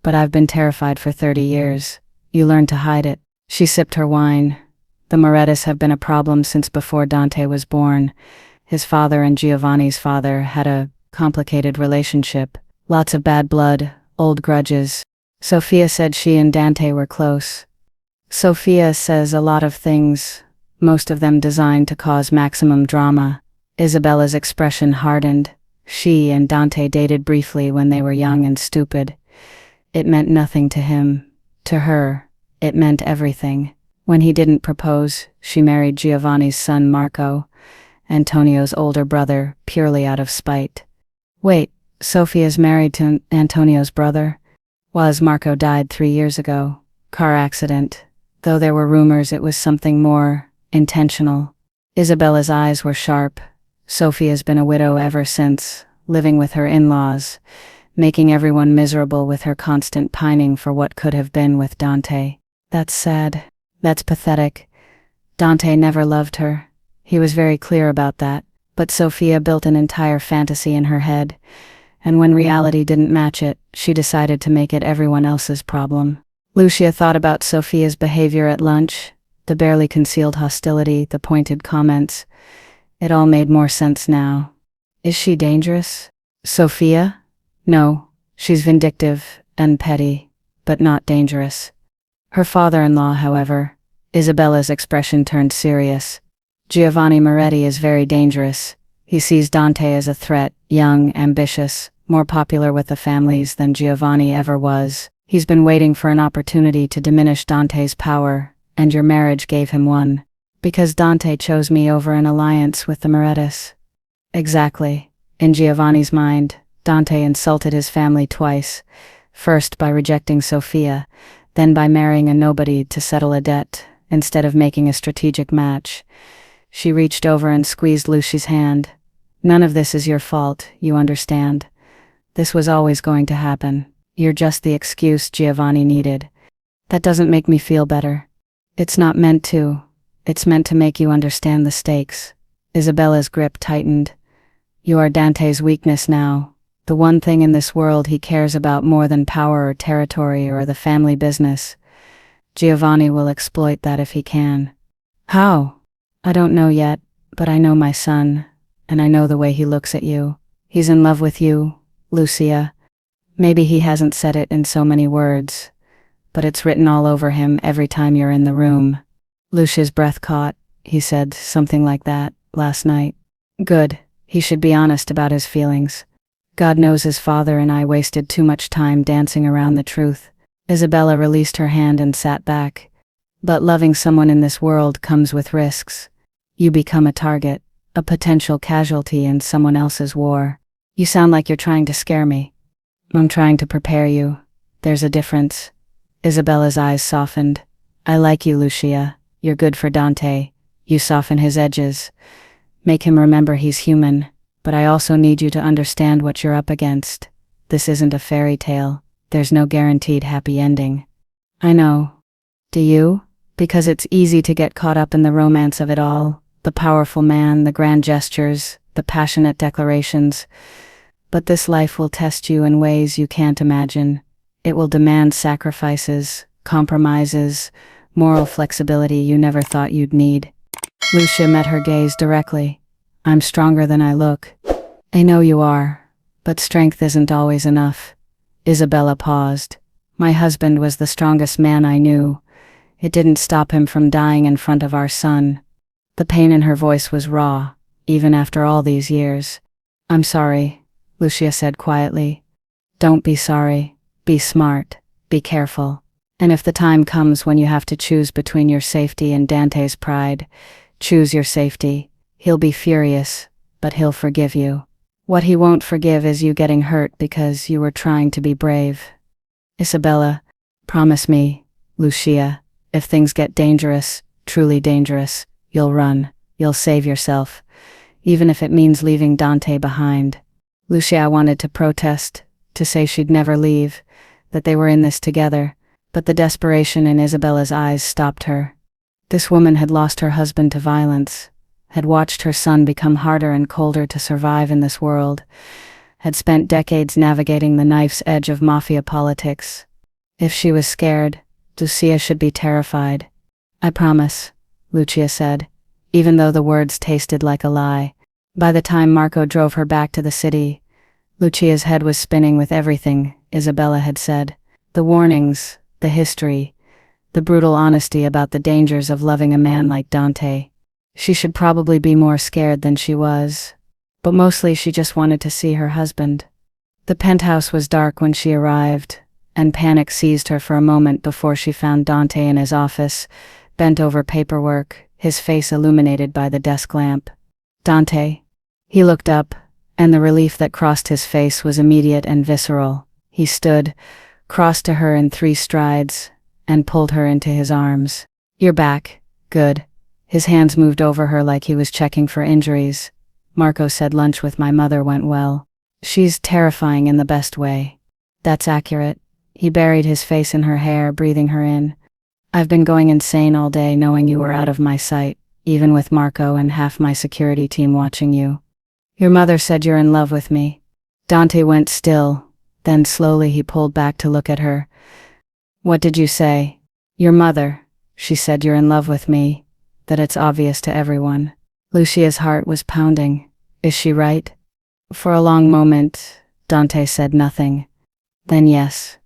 But I've been terrified for 30 years. You learn to hide it." She sipped her wine. "The Morettas have been a problem since before Dante was born. His father and Giovanni's father had a complicated relationship. Lots of bad blood, old grudges. Sophia said she and Dante were close." "Sophia says a lot of things, most of them designed to cause maximum drama." Isabella's expression hardened. She and Dante dated briefly when they were young and stupid. It meant nothing to him. To her, it meant everything. When he didn't propose, she married Giovanni's son Marco, Antonio's older brother, purely out of spite. Wait, Sophia's married to Antonio's brother? Marco died 3 years ago. Car accident. Though there were rumors it was something more intentional. Isabella's eyes were sharp. Sophia's been a widow ever since, living with her in-laws, making everyone miserable with her constant pining for what could have been with Dante. That's sad. That's pathetic. Dante never loved her. He was very clear about that. But Sophia built an entire fantasy in her head, and when reality didn't match it, she decided to make it everyone else's problem. Lucia thought about Sophia's behavior at lunch, the barely concealed hostility, the pointed comments. It all made more sense now. Is she dangerous? Sophia? No, she's vindictive and petty, but not dangerous. Her father-in-law, however, Isabella's expression turned serious. Giovanni Moretti is very dangerous. He sees Dante as a threat, young, ambitious, more popular with the families than Giovanni ever was. He's been waiting for an opportunity to diminish Dante's power, and your marriage gave him one. Because Dante chose me over an alliance with the Morettas. Exactly. In Giovanni's mind, Dante insulted his family twice, first by rejecting Sophia, then by marrying a nobody to settle a debt, instead of making a strategic match. She reached over and squeezed Lucia's hand. "None of this is your fault, you understand. This was always going to happen. You're just the excuse Giovanni needed. That doesn't make me feel better. It's not meant to. It's meant to make you understand the stakes." Isabella's grip tightened. "You are Dante's weakness now. The one thing in this world he cares about more than power or territory or the family business. Giovanni will exploit that if he can." "How?" "I don't know yet, but I know my son, and I know the way he looks at you. He's in love with you, Lucia. Maybe he hasn't said it in so many words, but it's written all over him every time you're in the room." Lucia's breath caught. "He said something like that last night." "Good. He should be honest about his feelings. God knows his father and I wasted too much time dancing around the truth." Isabella released her hand and sat back. "But loving someone in this world comes with risks. You become a target, a potential casualty in someone else's war." "You sound like you're trying to scare me." "I'm trying to prepare you. There's a difference." Isabella's eyes softened. "I like you, Lucia. You're good for Dante. You soften his edges. Make him remember he's human. But I also need you to understand what you're up against. This isn't a fairy tale. There's no guaranteed happy ending." "I know. Do you? Because it's easy to get caught up in the romance of it all. The powerful man, the grand gestures, the passionate declarations. But this life will test you in ways you can't imagine. It will demand sacrifices, compromises, moral flexibility you never thought you'd need." Lucia met her gaze directly. "I'm stronger than I look." "I know you are, but strength isn't always enough." Isabella paused. "My husband was the strongest man I knew. It didn't stop him from dying in front of our son." The pain in her voice was raw, even after all these years. "I'm sorry," Lucia said quietly. "Don't be sorry. Be smart. Be careful. And if the time comes when you have to choose between your safety and Dante's pride, choose your safety. He'll be furious, but he'll forgive you. What he won't forgive is you getting hurt because you were trying to be brave. Isabella, promise me, Lucia, if things get dangerous, truly dangerous, you'll run, you'll save yourself, even if it means leaving Dante behind. Lucia wanted to protest, to say she'd never leave, that they were in this together, but the desperation in Isabella's eyes stopped her. This woman had lost her husband to violence, had watched her son become harder and colder to survive in this world, had spent decades navigating the knife's edge of mafia politics. If she was scared, Lucia should be terrified. I promise, Lucia said, even though the words tasted like a lie. By the time Marco drove her back to the city, Lucia's head was spinning with everything Isabella had said. The warnings, the history, the brutal honesty about the dangers of loving a man like Dante. She should probably be more scared than she was, but mostly she just wanted to see her husband. The penthouse was dark when she arrived, and panic seized her for a moment before she found Dante in his office, bent over paperwork, his face illuminated by the desk lamp. Dante. He looked up, and the relief that crossed his face was immediate and visceral. He stood, crossed to her in 3 strides, and pulled her into his arms. You're back. Good. His hands moved over her like he was checking for injuries. Marco said lunch with my mother went well. She's terrifying in the best way. That's accurate. He buried his face in her hair, breathing her in. I've been going insane all day knowing you were out of my sight, even with Marco and half my security team watching you. Your mother said you're in love with me. Dante went still, then slowly he pulled back to look at her. What did you say? Your mother. She said you're in love with me, that it's obvious to everyone. Lucia's heart was pounding. Is she right? For a long moment, Dante said nothing. Then yes.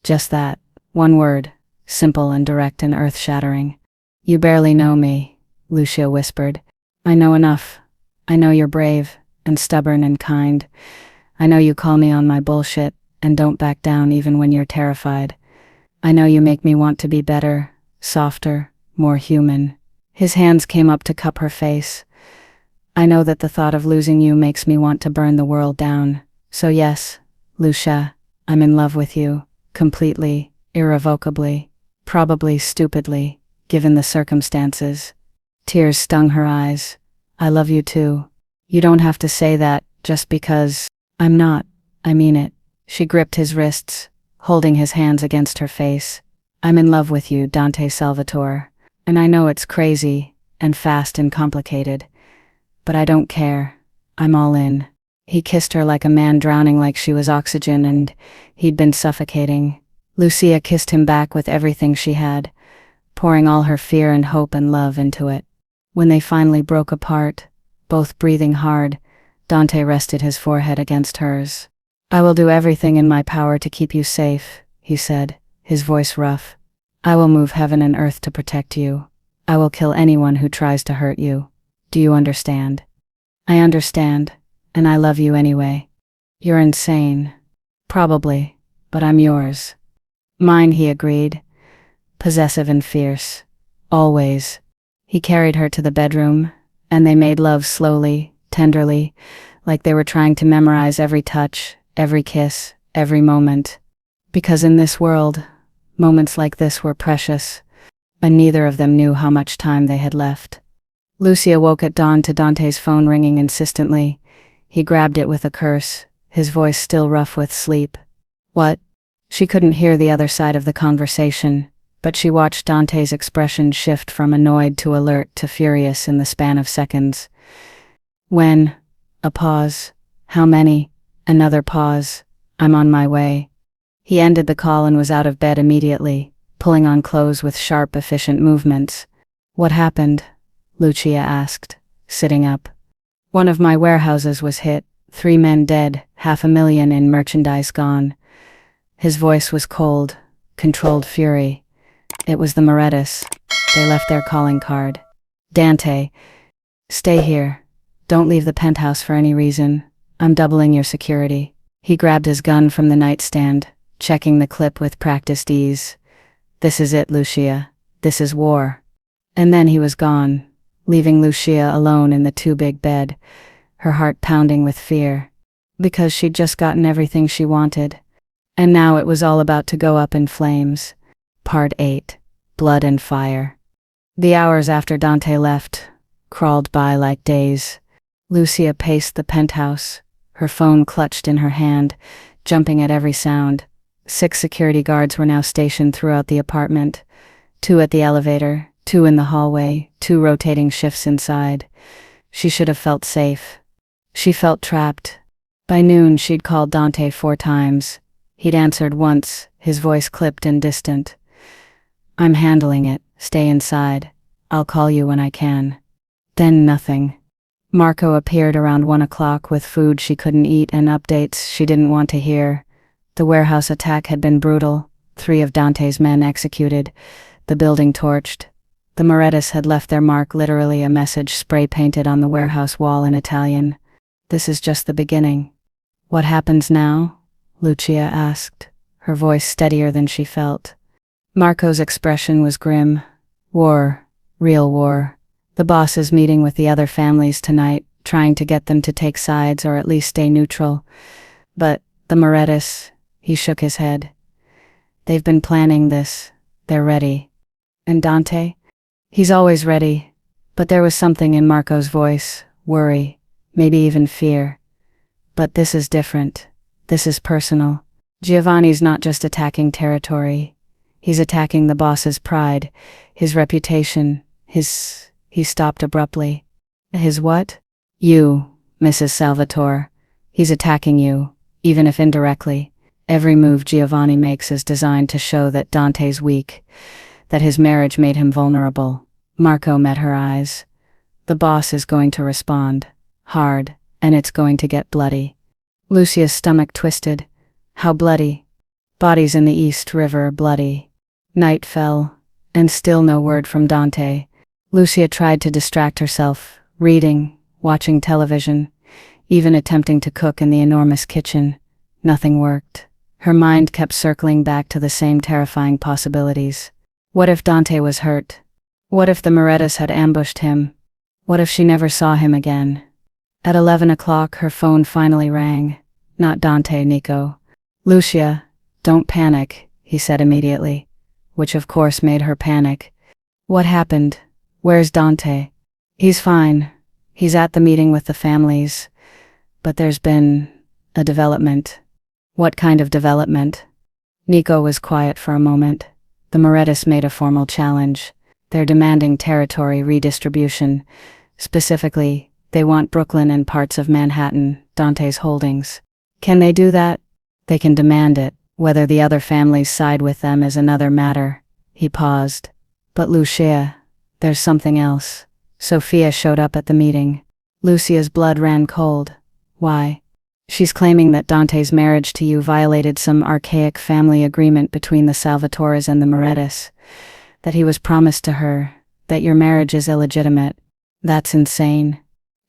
Just that. One word. Simple and direct and earth-shattering. You barely know me, Lucia whispered. I know enough. I know you're brave and stubborn and kind. I know you call me on my bullshit and don't back down even when you're terrified. I know you make me want to be better, softer, more human. His hands came up to cup her face. I know that the thought of losing you makes me want to burn the world down. So yes, Lucia, I'm in love with you, completely, irrevocably, probably stupidly, given the circumstances. Tears stung her eyes. I love you too. You don't have to say that just because I'm not. I mean it. She gripped his wrists, holding his hands against her face. I'm in love with you, Dante Salvatore. And I know it's crazy, and fast and complicated. But I don't care. I'm all in. He kissed her like a man drowning like she was oxygen and he'd been suffocating. Lucia kissed him back with everything she had, pouring all her fear and hope and love into it. When they finally broke apart, both breathing hard, Dante rested his forehead against hers. I will do everything in my power to keep you safe, he said, his voice rough. I will move heaven and earth to protect you. I will kill anyone who tries to hurt you. Do you understand? I understand, and I love you anyway. You're insane. Probably, but I'm yours. Mine, he agreed. Possessive and fierce. Always. He carried her to the bedroom, and they made love slowly, tenderly, like they were trying to memorize every touch, every kiss, every moment. Because in this world, moments like this were precious, and neither of them knew how much time they had left. Lucia woke at dawn to Dante's phone ringing insistently. He grabbed it with a curse, his voice still rough with sleep. What? She couldn't hear the other side of the conversation, but she watched Dante's expression shift from annoyed to alert to furious in the span of seconds. When? A pause. How many? Another pause. I'm on my way. He ended the call and was out of bed immediately, pulling on clothes with sharp, efficient movements. What happened? Lucia asked, sitting up. One of my warehouses was hit, 3 men dead, $500,000 in merchandise gone. His voice was cold, controlled fury. It was the Morettas. They left their calling card. Dante, stay here. Don't leave the penthouse for any reason. I'm doubling your security. He grabbed his gun from the nightstand, checking the clip with practiced ease. This is it, Lucia. This is war. And then he was gone, leaving Lucia alone in the too-big bed, her heart pounding with fear. Because she'd just gotten everything she wanted. And now it was all about to go up in flames. Part 8. Blood and Fire. The hours after Dante left crawled by like days. Lucia paced the penthouse, her phone clutched in her hand, jumping at every sound. 6 security guards were now stationed throughout the apartment. 2 at the elevator, 2 in the hallway, 2 rotating shifts inside. She should have felt safe. She felt trapped. By noon, she'd called Dante 4 times. He'd answered once, his voice clipped and distant. "I'm handling it. Stay inside. I'll call you when I can." Then nothing. Marco appeared around 1 o'clock with food she couldn't eat and updates she didn't want to hear. The warehouse attack had been brutal. 3 of Dante's men executed. The building torched. The Morettas had left their mark, literally a message spray-painted on the warehouse wall in Italian. "This is just the beginning." "What happens now?" Lucia asked, her voice steadier than she felt. Marco's expression was grim. "War. Real war. The boss is meeting with the other families tonight, trying to get them to take sides or at least stay neutral. But the Morettas," he shook his head. "They've been planning this. They're ready." "And Dante?" "He's always ready." But there was something in Marco's voice, worry, maybe even fear. "But this is different. This is personal. Giovanni's not just attacking territory. He's attacking the boss's pride, his reputation, his..." He stopped abruptly. "His what?" "You, Mrs. Salvatore. He's attacking you, even if indirectly. Every move Giovanni makes is designed to show that Dante's weak, that his marriage made him vulnerable." Marco met her eyes. "The boss is going to respond. Hard, and it's going to get bloody." Lucia's stomach twisted. "How bloody?" "Bodies in the East River, bloody." Night fell, and still no word from Dante. Lucia tried to distract herself, reading, watching television, even attempting to cook in the enormous kitchen. Nothing worked. Her mind kept circling back to the same terrifying possibilities. What if Dante was hurt? What if the Morettas had ambushed him? What if she never saw him again? At 11 o'clock, her phone finally rang. Not Dante, Nico. "Lucia, don't panic," he said immediately, which of course made her panic. "What happened? Where's Dante?" "He's fine. He's at the meeting with the families. But there's been a development." "What kind of development?" Nico was quiet for a moment. The Morettas made a formal challenge. They're demanding territory redistribution. Specifically, they want Brooklyn and parts of Manhattan, Dante's holdings. Can they do that? They can demand it. Whether the other families side with them is another matter. He paused. "But Lucia, there's something else." Sophia showed up at the meeting. Lucia's blood ran cold. "Why?" "She's claiming that Dante's marriage to you violated some archaic family agreement between the Salvatores and the Morettas. That he was promised to her, that your marriage is illegitimate. That's insane.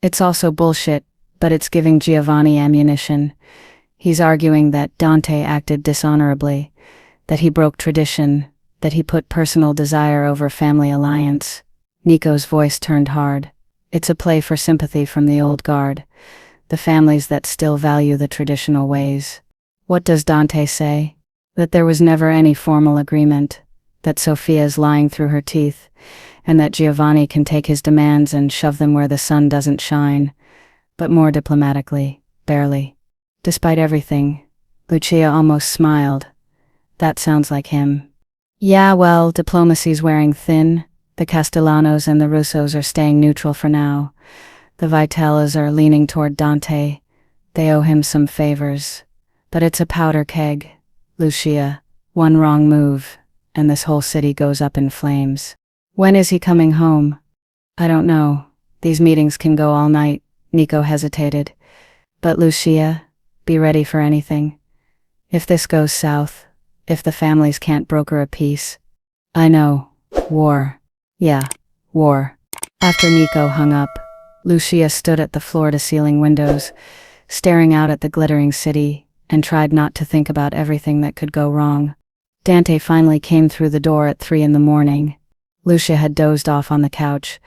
It's also bullshit, but it's giving Giovanni ammunition. He's arguing that Dante acted dishonorably, that he broke tradition, that he put personal desire over family alliance." Nico's voice turned hard. "It's a play for sympathy from the old guard, the families that still value the traditional ways." "What does Dante say?" "That there was never any formal agreement, that Sophia's lying through her teeth, and that Giovanni can take his demands and shove them where the sun doesn't shine, but more diplomatically, barely." Despite everything, Lucia almost smiled. "That sounds like him." "Yeah, well, diplomacy's wearing thin. The Castellanos and the Russos are staying neutral for now. The Vitellas are leaning toward Dante. They owe him some favors. But it's a powder keg, Lucia. One wrong move, and this whole city goes up in flames." "When is he coming home?" "I don't know. These meetings can go all night." Nico hesitated. "But Lucia, be ready for anything. If this goes south, if the families can't broker a peace." "I know. War. Yeah, war." After Nico hung up, Lucia stood at the floor-to-ceiling windows, staring out at the glittering city, and tried not to think about everything that could go wrong. Dante finally came through the door at 3 in the morning. Lucia had dozed off on the couch,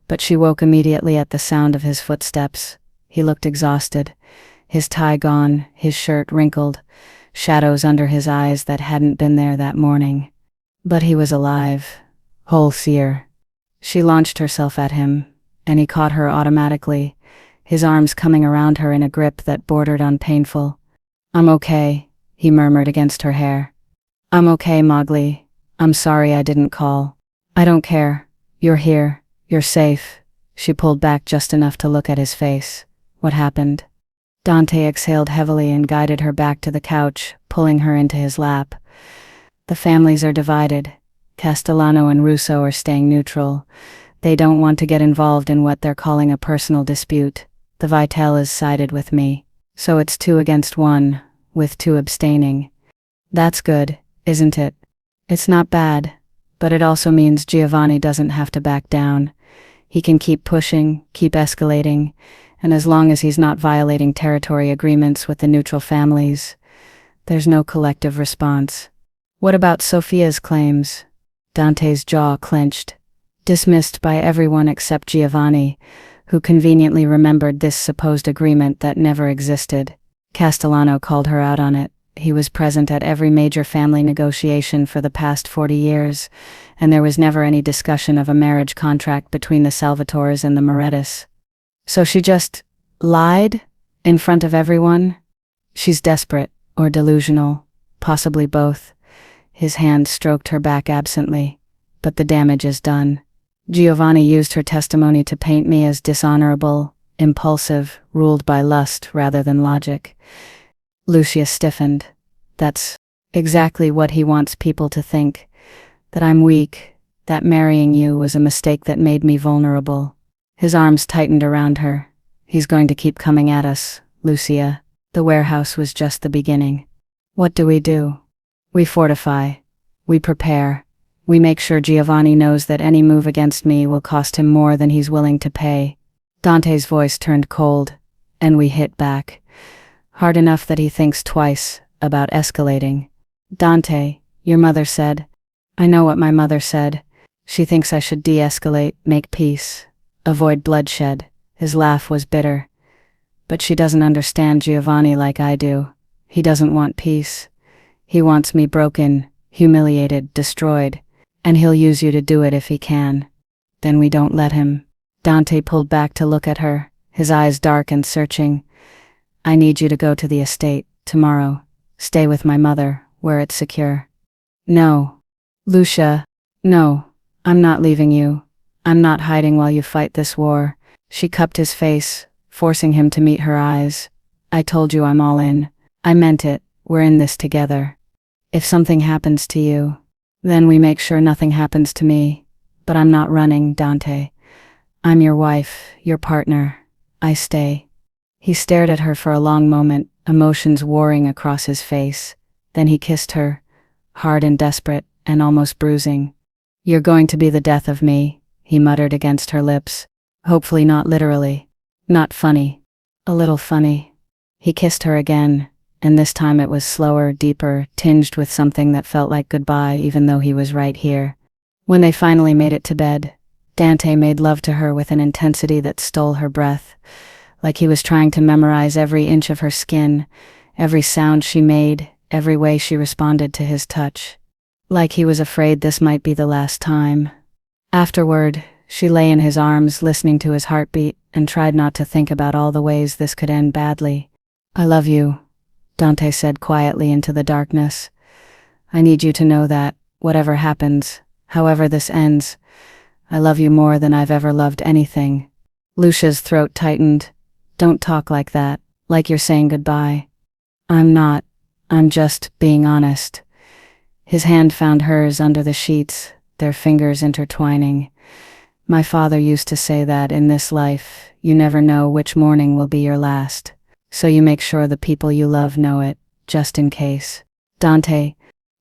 but she woke immediately at the sound of his footsteps. He looked exhausted, his tie gone, his shirt wrinkled, shadows under his eyes that hadn't been there that morning. But he was alive, whole seer. She launched herself at him, and he caught her automatically, his arms coming around her in a grip that bordered on painful. "I'm okay," he murmured against her hair. "I'm okay, Mowgli. I'm sorry I didn't call." "I don't care. You're here. You're safe." She pulled back just enough to look at his face. "What happened?" Dante exhaled heavily and guided her back to the couch, pulling her into his lap. "The families are divided. Castellano and Russo are staying neutral. They don't want to get involved in what they're calling a personal dispute. The Vitellas sided with me. So it's 2 against 1, with 2 abstaining. That's good, isn't it? It's not bad, but it also means Giovanni doesn't have to back down. He can keep pushing, keep escalating, and as long as he's not violating territory agreements with the neutral families, there's no collective response. What about Sophia's claims? Dante's jaw clenched. Dismissed by everyone except Giovanni, who conveniently remembered this supposed agreement that never existed. Castellano called her out on it. He was present at every major family negotiation for the past 40 years, and there was never any discussion of a marriage contract between the Salvatores and the Morettis. So she just lied in front of everyone? She's desperate or delusional, possibly both. His hand stroked her back absently. But the damage is done. Giovanni used her testimony to paint me as dishonorable, impulsive, ruled by lust rather than logic. Lucia stiffened. That's exactly what he wants people to think. That I'm weak, that marrying you was a mistake that made me vulnerable. His arms tightened around her. He's going to keep coming at us, Lucia. The warehouse was just the beginning. What do? We fortify. We prepare. We make sure Giovanni knows that any move against me will cost him more than he's willing to pay. Dante's voice turned cold, and we hit back. Hard enough that he thinks twice about escalating. Dante, your mother said. I know what my mother said. She thinks I should de-escalate, make peace, avoid bloodshed. His laugh was bitter. But she doesn't understand Giovanni like I do. He doesn't want peace. He wants me broken, humiliated, destroyed. And he'll use you to do it if he can. Then we don't let him. Dante pulled back to look at her, his eyes dark and searching. I need you to go to the estate, tomorrow. Stay with my mother, where it's secure. No. Lucia, no. I'm not leaving you. I'm not hiding while you fight this war. She cupped his face, forcing him to meet her eyes. I told you I'm all in. I meant it. We're in this together. If something happens to you, then we make sure nothing happens to me. But I'm not running, Dante. I'm your wife, your partner. I stay. He stared at her for a long moment, emotions warring across his face. Then he kissed her, hard and desperate, and almost bruising. You're going to be the death of me, he muttered against her lips. Hopefully not literally. Not funny. A little funny. He kissed her again, and this time it was slower, deeper, tinged with something that felt like goodbye even though he was right here. When they finally made it to bed, Dante made love to her with an intensity that stole her breath, like he was trying to memorize every inch of her skin, every sound she made, every way she responded to his touch. Like he was afraid this might be the last time. Afterward, she lay in his arms, listening to his heartbeat, and tried not to think about all the ways this could end badly. I love you, Dante said quietly into the darkness. I need you to know that, whatever happens, however this ends, I love you more than I've ever loved anything. Lucia's throat tightened. Don't talk like that, like you're saying goodbye. I'm not. I'm just being honest. His hand found hers under the sheets, their fingers intertwining. My father used to say that in this life, you never know which morning will be your last. So you make sure the people you love know it, just in case. Dante,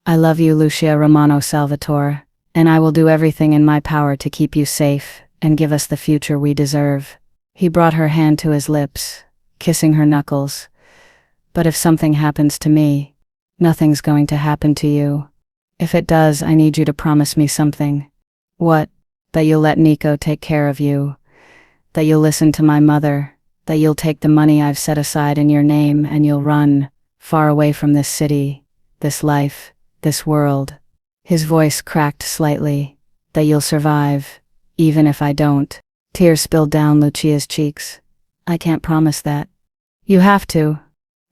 I love you, Lucia Romano Salvatore, and I will do everything in my power to keep you safe and give us the future we deserve. He brought her hand to his lips, kissing her knuckles. But if something happens to me, nothing's going to happen to you. If it does, I need you to promise me something. What? That you'll let Nico take care of you, that you'll listen to my mother, that you'll take the money I've set aside in your name and you'll run far away from this city, this life, this world. His voice cracked slightly. That you'll survive, even if I don't. Tears spilled down Lucia's cheeks. I can't promise that. You have to.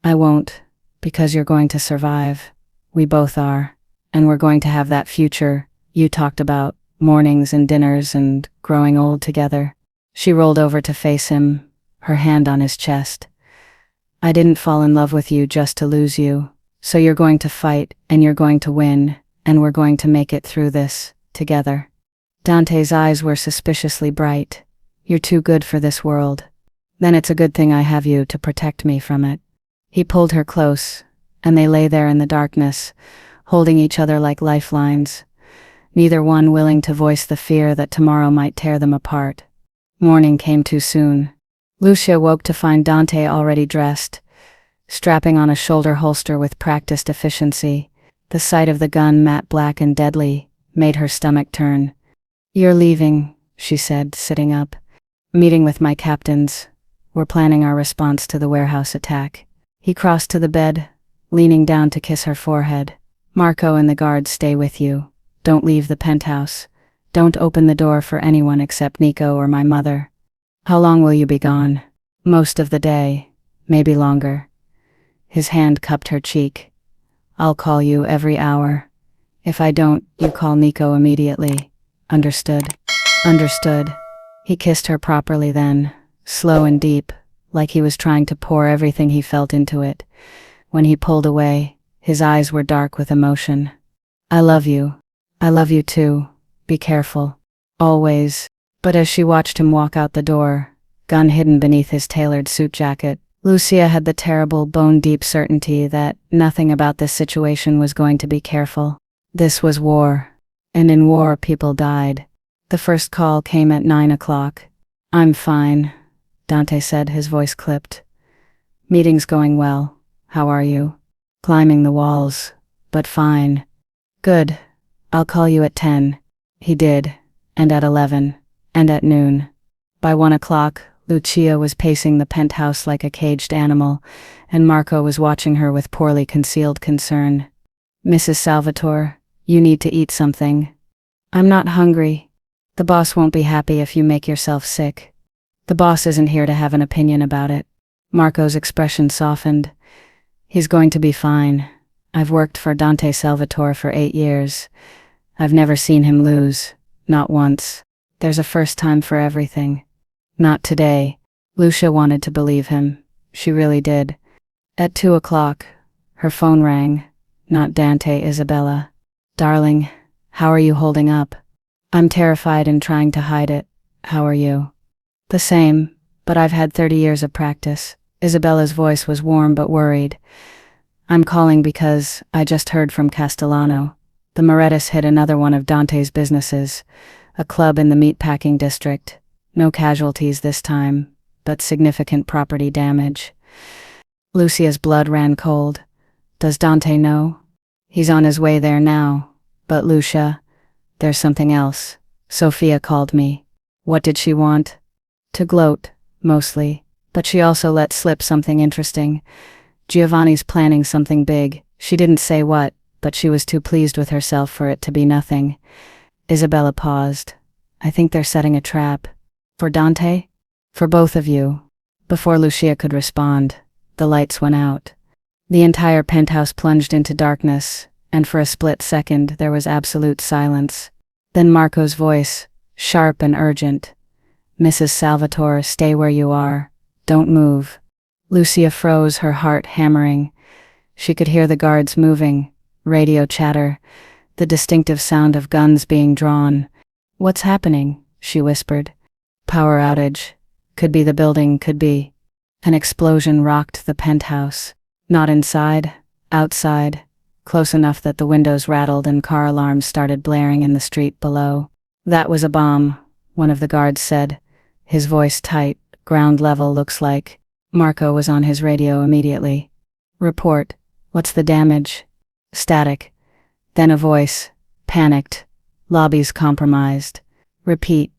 I won't, because you're going to survive. We both are. And we're going to have that future you talked about, mornings and dinners and growing old together. She rolled over to face him, her hand on his chest. I didn't fall in love with you just to lose you. So you're going to fight, and you're going to win, and we're going to make it through this, together. Dante's eyes were suspiciously bright. You're too good for this world. Then it's a good thing I have you to protect me from it. He pulled her close, and they lay there in the darkness, holding each other like lifelines, neither one willing to voice the fear that tomorrow might tear them apart. Morning came too soon. Lucia woke to find Dante already dressed, strapping on a shoulder holster with practiced efficiency. The sight of the gun, matte black and deadly, made her stomach turn. You're leaving, she said, sitting up. Meeting with my captains. We're planning our response to the warehouse attack. He crossed to the bed, leaning down to kiss her forehead. Marco and the guards stay with you. Don't leave the penthouse. Don't open the door for anyone except Nico or my mother. How long will you be gone? Most of the day, maybe longer. His hand cupped her cheek. I'll call you every hour. If I don't, you call Nico immediately. Understood? Understood. He kissed her properly then, slow and deep, like he was trying to pour everything he felt into it. When he pulled away, his eyes were dark with emotion. I love you. I love you too. Be careful. Always. But as she watched him walk out the door, gun hidden beneath his tailored suit jacket, Lucia had the terrible, bone-deep certainty that nothing about this situation was going to be careful. This was war. And in war, people died. The first call came at 9 o'clock. I'm fine, Dante said, his voice clipped. Meeting's going well. How are you? Climbing the walls, but fine. Good. I'll call you at 10. He did, and at 11, and at noon. By 1 o'clock, Lucia was pacing the penthouse like a caged animal, and Marco was watching her with poorly concealed concern. Mrs. Salvatore, you need to eat something. I'm not hungry. The boss won't be happy if you make yourself sick. The boss isn't here to have an opinion about it. Marco's expression softened. He's going to be fine. I've worked for Dante Salvatore for 8 years. I've never seen him lose. Not once. There's a first time for everything. Not today. Lucia wanted to believe him. She really did. At 2 o'clock, her phone rang. Not Dante, Isabella. Darling, how are you holding up? I'm terrified and trying to hide it. How are you? The same, but I've had 30 years of practice. Isabella's voice was warm but worried. I'm calling because I just heard from Castellano. The Morettis hit another one of Dante's businesses, a club in the meatpacking district. No casualties this time, but significant property damage. Lucia's blood ran cold. Does Dante know? He's on his way there now. But Lucia, there's something else. Sophia called me. What did she want? To gloat, mostly. But she also let slip something interesting. Giovanni's planning something big. She didn't say what, but she was too pleased with herself for it to be nothing. Isabella paused. I think they're setting a trap. For Dante? For both of you. Before Lucia could respond, the lights went out. The entire penthouse plunged into darkness, and for a split second there was absolute silence. Then Marco's voice, sharp and urgent. Mrs. Salvatore, stay where you are. Don't move. Lucia froze, her heart hammering. She could hear the guards moving, radio chatter, the distinctive sound of guns being drawn. What's happening? She whispered. Power outage. Could be the building, could be. An explosion rocked the penthouse. Not inside, outside, close enough that the windows rattled and car alarms started blaring in the street below. That was a bomb, one of the guards said, his voice tight. Ground level looks like. Marco was on his radio immediately. Report. What's the damage? Static. Then a voice. Panicked. Lobby's compromised. Repeat.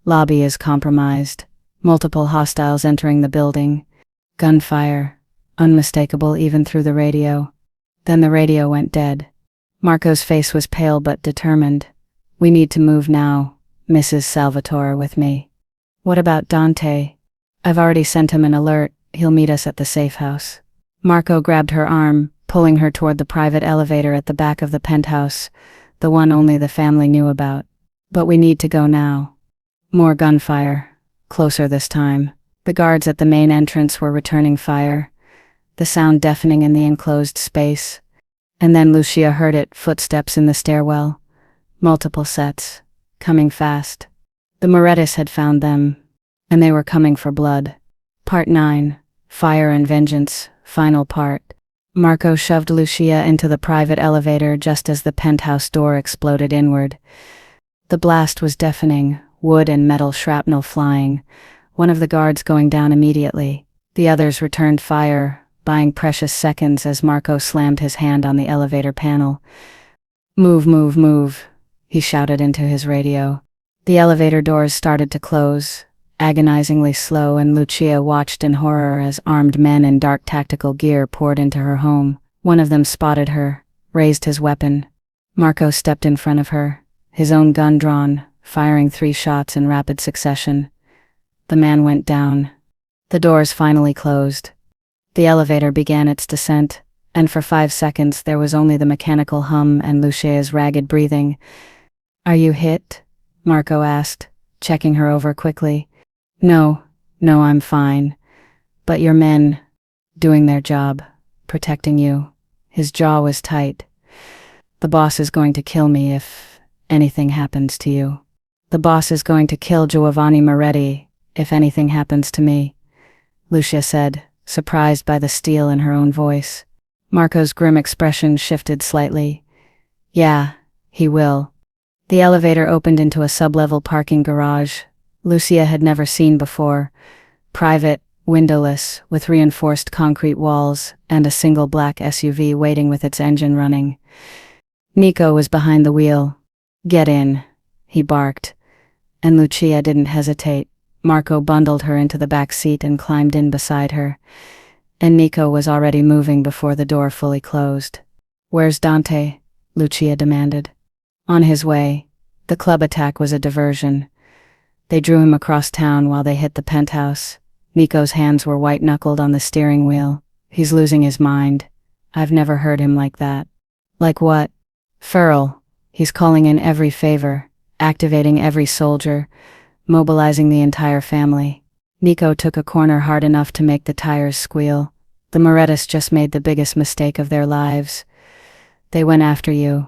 Lobby is compromised. multiple hostiles entering the building. Gunfire, unmistakable even through the radio. Then the radio went dead. Marco's face was pale but determined. "We need to move now, Mrs. Salvatore, with me." "What about Dante?" "I've already sent him an alert. He'll meet us at the safe house." Marco grabbed her arm, pulling her toward the private elevator at the back of the penthouse, the one only the family knew about. "But we need to go now." More gunfire, closer this time. The guards at the main entrance were returning fire, the sound deafening in the enclosed space. And then Lucia heard it, footsteps in the stairwell. Multiple sets, coming fast. The Morettis had found them, and they were coming for blood. Part 9, Fire and Vengeance, final part. Marco shoved Lucia into the private elevator just as the penthouse door exploded inward. The blast was deafening, wood and metal shrapnel flying, one of the guards going down immediately. The others returned fire, buying precious seconds as Marco slammed his hand on the elevator panel. "Move, move, move," he shouted into his radio. The elevator doors started to close, agonizingly slow, and Lucia watched in horror as armed men in dark tactical gear poured into her home. One of them spotted her, raised his weapon. Marco stepped in front of her, his own gun drawn, firing 3 shots in rapid succession. The man went down. The doors finally closed. The elevator began its descent, and for 5 seconds there was only the mechanical hum and Lucia's ragged breathing. "Are you hit?" Marco asked, checking her over quickly. No, I'm fine. But your men, doing their job, protecting you." His jaw was tight. "The boss is going to kill me if anything happens to you. The boss is going to kill Giovanni Moretti if anything happens to me," Lucia said, surprised by the steel in her own voice. Marco's grim expression shifted slightly. "Yeah, he will." The elevator opened into a sub-level parking garage Lucia had never seen before. Private, windowless, with reinforced concrete walls and a single black SUV waiting with its engine running. Nico was behind the wheel. "Get in," he barked. And Lucia didn't hesitate. Marco bundled her into the back seat and climbed in beside her. And Nico was already moving before the door fully closed. "Where's Dante?" Lucia demanded. "On his way. The club attack was a diversion. They drew him across town while they hit the penthouse." Nico's hands were white-knuckled on the steering wheel. "He's losing his mind. I've never heard him like that." "Like what?" "Feral. He's calling in every favor, activating every soldier, mobilizing the entire family." Nico took a corner hard enough to make the tires squeal. "The Morettis just made the biggest mistake of their lives. They went after you."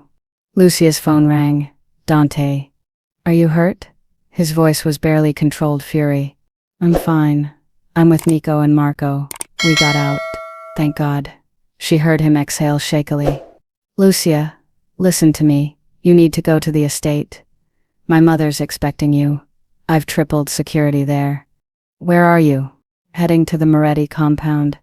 Lucia's phone rang. "Dante. Are you hurt?" His voice was barely controlled fury. "I'm fine. I'm with Nico and Marco. We got out. Thank God." She heard him exhale shakily. "Lucia, listen to me. You need to go to the estate. My mother's expecting you. I've tripled security there." "Where are you?" "Heading to the Moretti compound."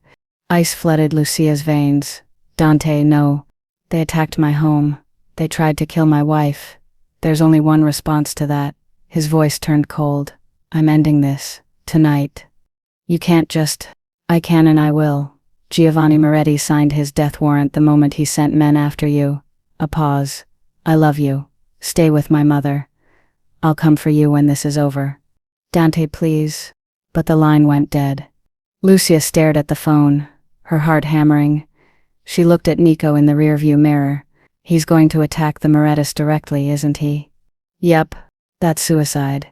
Ice flooded Lucia's veins. "Dante, no. They attacked my home. They tried to kill my wife. There's only one response to that." His voice turned cold. "I'm ending this. Tonight. You can't just..." "I can and I will. Giovanni Moretti signed his death warrant the moment he sent men after you." A pause. "I love you. Stay with my mother. I'll come for you when this is over." "Dante, please." But the line went dead. Lucia stared at the phone, her heart hammering. She looked at Nico in the rearview mirror. "He's going to attack the Morettis directly, isn't he?" "Yep. That's suicide.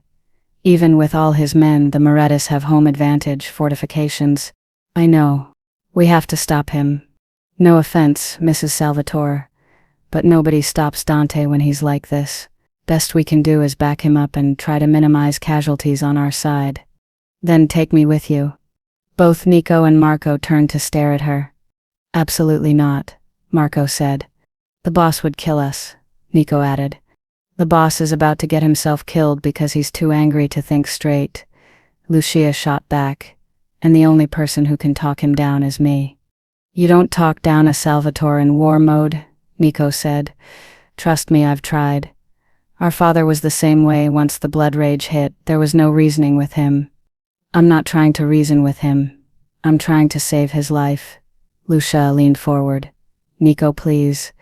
Even with all his men, the Morettis have home advantage fortifications." "I know. We have to stop him. No offense, Mrs. Salvatore, but nobody stops Dante when he's like this. Best we can do is back him up and try to minimize casualties on our side." "Then take me with you." Both Nico and Marco turned to stare at her. "Absolutely not," Marco said. "The boss would kill us," Nico added. "The boss is about to get himself killed because he's too angry to think straight," Lucia shot back. "And the only person who can talk him down is me." "You don't talk down a Salvatore in war mode," Nico said. "Trust me, I've tried. Our father was the same way once the blood rage hit. There was no reasoning with him." I'm not trying to reason with him. I'm trying to save his life. Lucia leaned forward. Nico, please.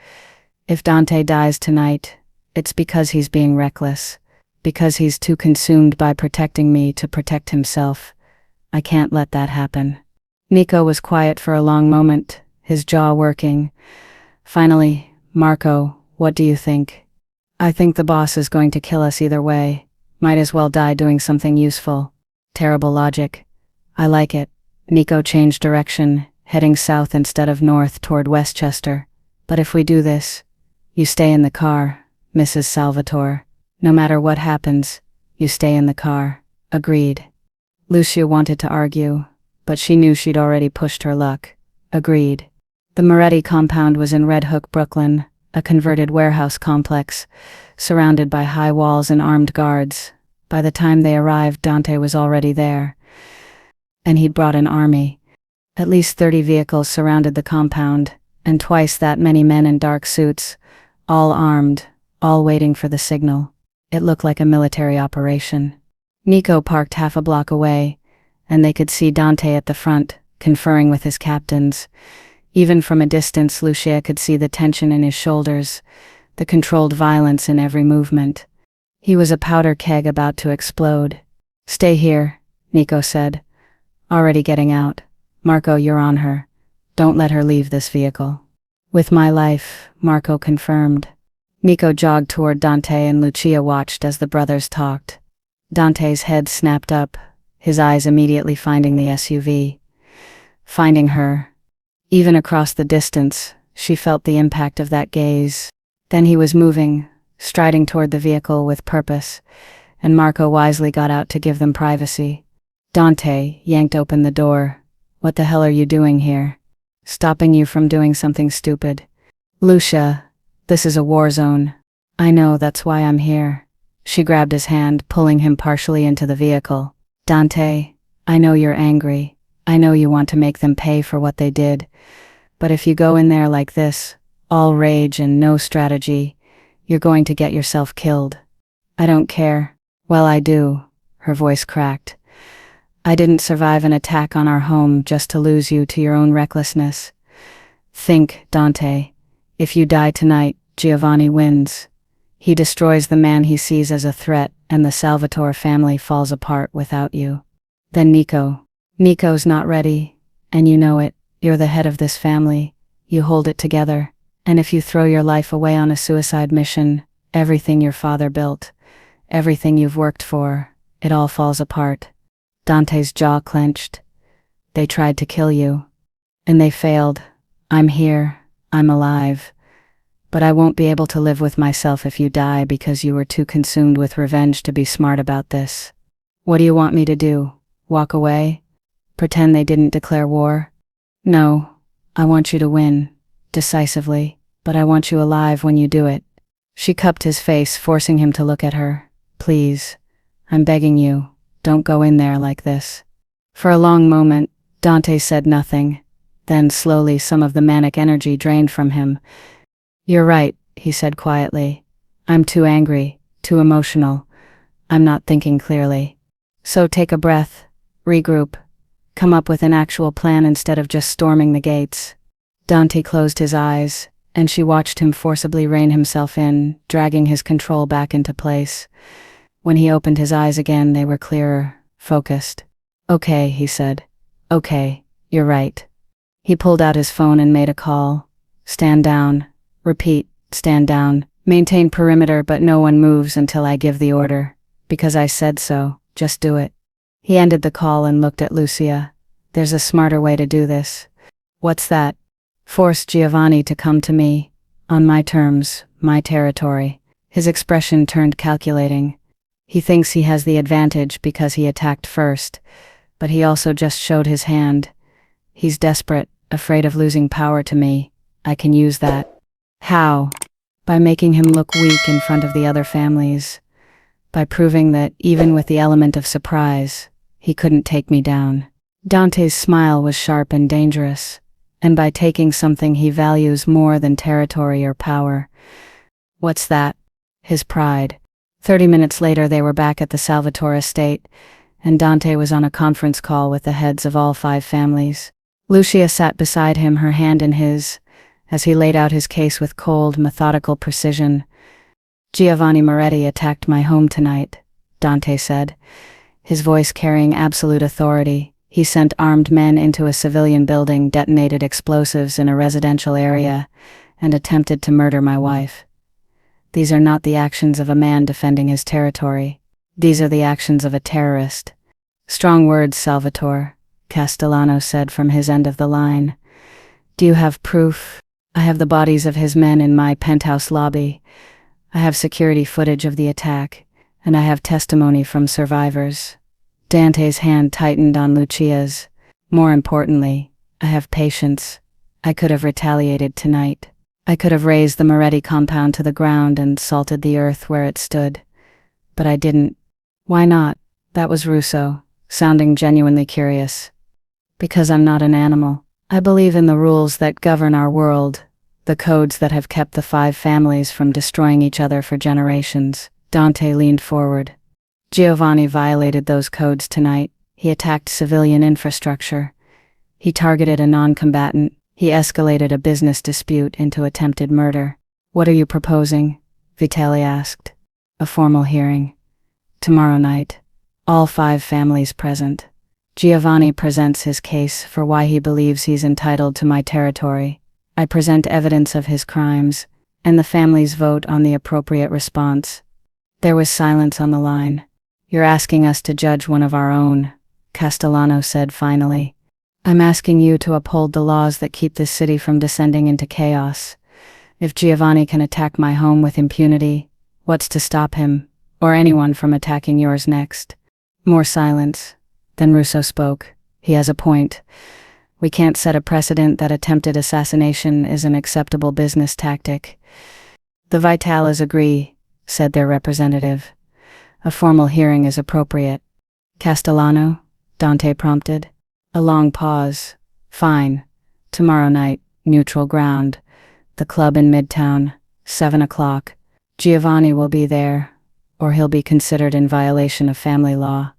If Dante dies tonight, it's because he's being reckless. Because he's too consumed by protecting me to protect himself. I can't let that happen. Nico was quiet for a long moment, his jaw working. Finally, Marco, what do you think? I think the boss is going to kill us either way. Might as well die doing something useful. Terrible logic. I like it. Nico changed direction, heading south instead of north toward Westchester. But if we do this, you stay in the car, Mrs. Salvatore. No matter what happens, you stay in the car. Agreed. Lucia wanted to argue, but she knew she'd already pushed her luck. Agreed. The Moretti compound was in Red Hook, Brooklyn, a converted warehouse complex, surrounded by high walls and armed guards. By the time they arrived, Dante was already there. And he'd brought an army. At least 30 vehicles surrounded the compound, and twice that many men in dark suits, all armed, all waiting for the signal. It looked like a military operation. Nico parked half a block away, and they could see Dante at the front, conferring with his captains. Even from a distance, Lucia could see the tension in his shoulders, the controlled violence in every movement. He was a powder keg about to explode. Stay here, Nico said. Already getting out. Marco, you're on her. Don't let her leave this vehicle. With my life, Marco confirmed. Nico jogged toward Dante and Lucia watched as the brothers talked. Dante's head snapped up, his eyes immediately finding the SUV. Finding her. Even across the distance, she felt the impact of that gaze. Then he was moving, striding toward the vehicle with purpose, and Marco wisely got out to give them privacy. Dante yanked open the door. What the hell are you doing here? Stopping you from doing something stupid. Lucia, this is a war zone. I know, that's why I'm here. She grabbed his hand, pulling him partially into the vehicle. Dante, I know you're angry. I know you want to make them pay for what they did. But if you go in there like this, all rage and no strategy, you're going to get yourself killed. I don't care. Well, I do. Her voice cracked. I didn't survive an attack on our home just to lose you to your own recklessness. Think, Dante. If you die tonight, Giovanni wins. He destroys the man he sees as a threat, and the Salvatore family falls apart without you. Then Nico. Nico's not ready, and you know it. You're the head of this family. You hold it together. And if you throw your life away on a suicide mission, everything your father built, everything you've worked for, it all falls apart. Dante's jaw clenched. They tried to kill you. And they failed. I'm here. I'm alive. But I won't be able to live with myself if you die because you were too consumed with revenge to be smart about this. What do you want me to do? Walk away? Pretend they didn't declare war? No. I want you to win. Decisively. But I want you alive when you do it. She cupped his face, forcing him to look at her. Please. I'm begging you. Don't go in there like this. For a long moment, Dante said nothing. Then slowly some of the manic energy drained from him. You're right, he said quietly. I'm too angry, too emotional. I'm not thinking clearly. So take a breath, regroup, come up with an actual plan instead of just storming the gates. Dante closed his eyes, and she watched him forcibly rein himself in, dragging his control back into place. When he opened his eyes again, they were clearer, focused. Okay, he said. Okay, you're right. He pulled out his phone and made a call. Stand down. Repeat, stand down. Maintain perimeter, but no one moves until I give the order. Because I said so, just do it. He ended the call and looked at Lucia. There's a smarter way to do this. What's that? Force Giovanni to come to me. On my terms, my territory. His expression turned calculating. He thinks he has the advantage because he attacked first, but he also just showed his hand. He's desperate, afraid of losing power to me. I can use that. How? By making him look weak in front of the other families. By proving that, even with the element of surprise, he couldn't take me down. Dante's smile was sharp and dangerous, and by taking something he values more than territory or power. What's that? His pride. 30 minutes later they were back at the Salvatore estate, and Dante was on a conference call with the heads of all 5 families. Lucia sat beside him, her hand in his, as he laid out his case with cold, methodical precision. Giovanni Moretti attacked my home tonight, Dante said, his voice carrying absolute authority. He sent armed men into a civilian building, detonated explosives in a residential area, and attempted to murder my wife. These are not the actions of a man defending his territory. These are the actions of a terrorist. Strong words, Salvatore, Castellano said from his end of the line. Do you have proof? I have the bodies of his men in my penthouse lobby. I have security footage of the attack, and I have testimony from survivors. Dante's hand tightened on Lucia's. More importantly, I have patience. I could have retaliated tonight. I could have razed the Moretti compound to the ground and salted the earth where it stood. But I didn't. Why not? That was Russo, sounding genuinely curious. Because I'm not an animal. I believe in the rules that govern our world, the codes that have kept the 5 families from destroying each other for generations. Dante leaned forward. Giovanni violated those codes tonight. He attacked civilian infrastructure. He targeted a non-combatant. He escalated a business dispute into attempted murder. What are you proposing? Vitali asked. A formal hearing. Tomorrow night. All 5 families present. Giovanni presents his case for why he believes he's entitled to my territory. I present evidence of his crimes, and the families vote on the appropriate response. There was silence on the line. You're asking us to judge one of our own, Castellano said finally. I'm asking you to uphold the laws that keep this city from descending into chaos. If Giovanni can attack my home with impunity, what's to stop him, or anyone from attacking yours next? More silence. Then Russo spoke. He has a point. We can't set a precedent that attempted assassination is an acceptable business tactic. The Vitalas agree, said their representative. A formal hearing is appropriate. Castellano? Dante prompted. A long pause. Fine. Tomorrow night, neutral ground. The club in Midtown, 7 o'clock. Giovanni will be there, or he'll be considered in violation of family law.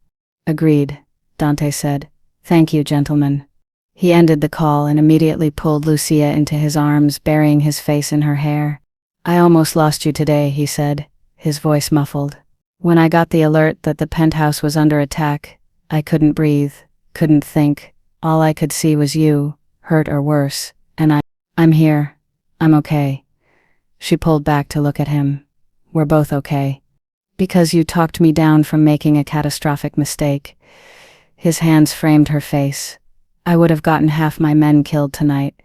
Agreed, Dante said. Thank you, gentlemen. He ended the call and immediately pulled Lucia into his arms, burying his face in her hair. I almost lost you today, he said, his voice muffled. When I got the alert that the penthouse was under attack, I couldn't breathe, couldn't think. All I could see was you, hurt or worse, and I'm here. I'm okay. She pulled back to look at him. We're both okay. Because you talked me down from making a catastrophic mistake. His hands framed her face. I would have gotten half my men killed tonight.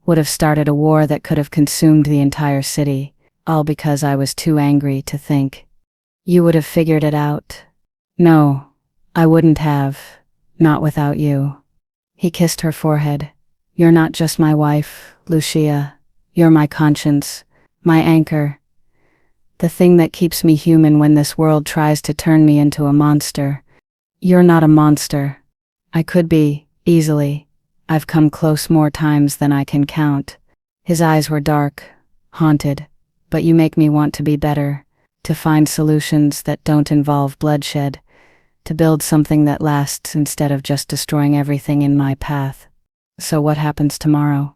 Would have started a war that could have consumed the entire city, all because I was too angry to think. You would have figured it out. No, I wouldn't have. Not without you. He kissed her forehead. You're not just my wife, Lucia. You're my conscience, my anchor. The thing that keeps me human when this world tries to turn me into a monster. You're not a monster. I could be, easily. I've come close more times than I can count. His eyes were dark, haunted, but you make me want to be better, to find solutions that don't involve bloodshed, to build something that lasts instead of just destroying everything in my path. So what happens tomorrow?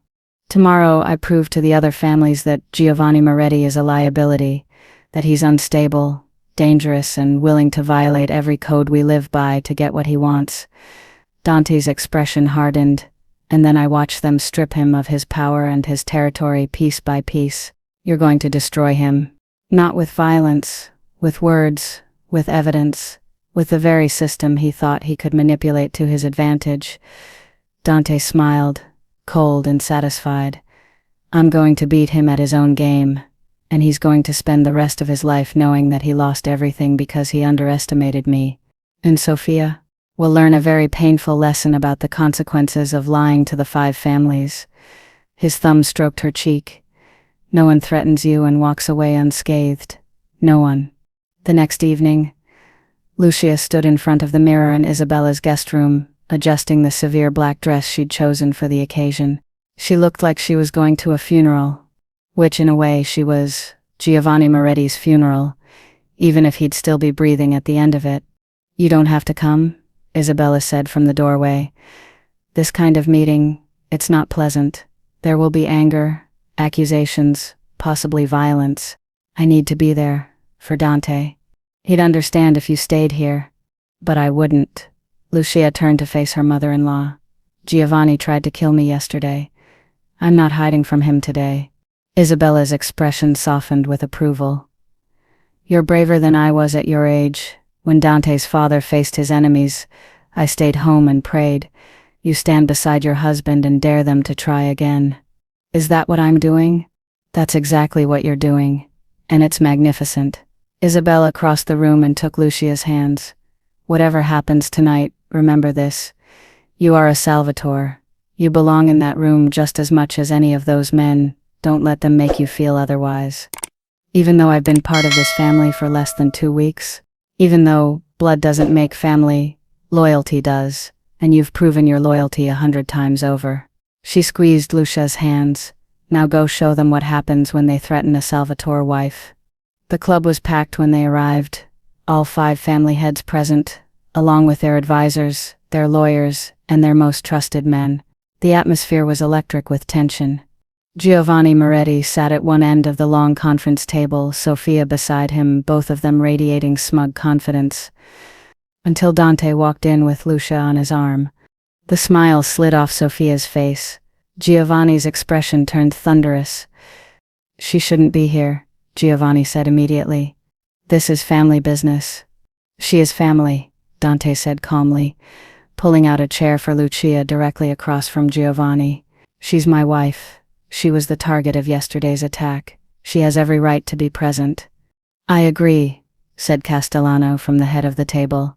Tomorrow I prove to the other families that Giovanni Moretti is a liability, that he's unstable, dangerous, and willing to violate every code we live by to get what he wants. Dante's expression hardened, and then I watched them strip him of his power and his territory piece by piece. You're going to destroy him. Not with violence, with words, with evidence, with the very system he thought he could manipulate to his advantage. Dante smiled, cold and satisfied. I'm going to beat him at his own game, and he's going to spend the rest of his life knowing that he lost everything because he underestimated me. And Sophia will learn a very painful lesson about the consequences of lying to the 5 families. His thumb stroked her cheek. No one threatens you and walks away unscathed. No one. The next evening, Lucia stood in front of the mirror in Isabella's guest room, adjusting the severe black dress she'd chosen for the occasion. She looked like she was going to a funeral, which in a way she was, Giovanni Moretti's funeral, even if he'd still be breathing at the end of it. You don't have to come, Isabella said from the doorway. This kind of meeting, it's not pleasant. There will be anger, accusations, possibly violence. I need to be there, for Dante. He'd understand if you stayed here. But I wouldn't. Lucia turned to face her mother-in-law. Giovanni tried to kill me yesterday. I'm not hiding from him today. Isabella's expression softened with approval. You're braver than I was at your age. When Dante's father faced his enemies, I stayed home and prayed. You stand beside your husband and dare them to try again. Is that what I'm doing? That's exactly what you're doing. And it's magnificent. Isabella crossed the room and took Lucia's hands. Whatever happens tonight, remember this. You are a Salvatore. You belong in that room just as much as any of those men. Don't let them make you feel otherwise. Even though I've been part of this family for less than 2 weeks, even though blood doesn't make family, loyalty does, and you've proven your loyalty 100 times over. She squeezed Lucia's hands. Now go show them what happens when they threaten a Salvatore wife. The club was packed when they arrived, all 5 family heads present, along with their advisors, their lawyers, and their most trusted men. The atmosphere was electric with tension. Giovanni Moretti sat at one end of the long conference table, Sofia beside him, both of them radiating smug confidence. Until Dante walked in with Lucia on his arm. The smile slid off Sofia's face. Giovanni's expression turned thunderous. She shouldn't be here, Giovanni said immediately. This is family business. She is family, Dante said calmly, pulling out a chair for Lucia directly across from Giovanni. She's my wife. She was the target of yesterday's attack. She has every right to be present. I agree, said Castellano from the head of the table.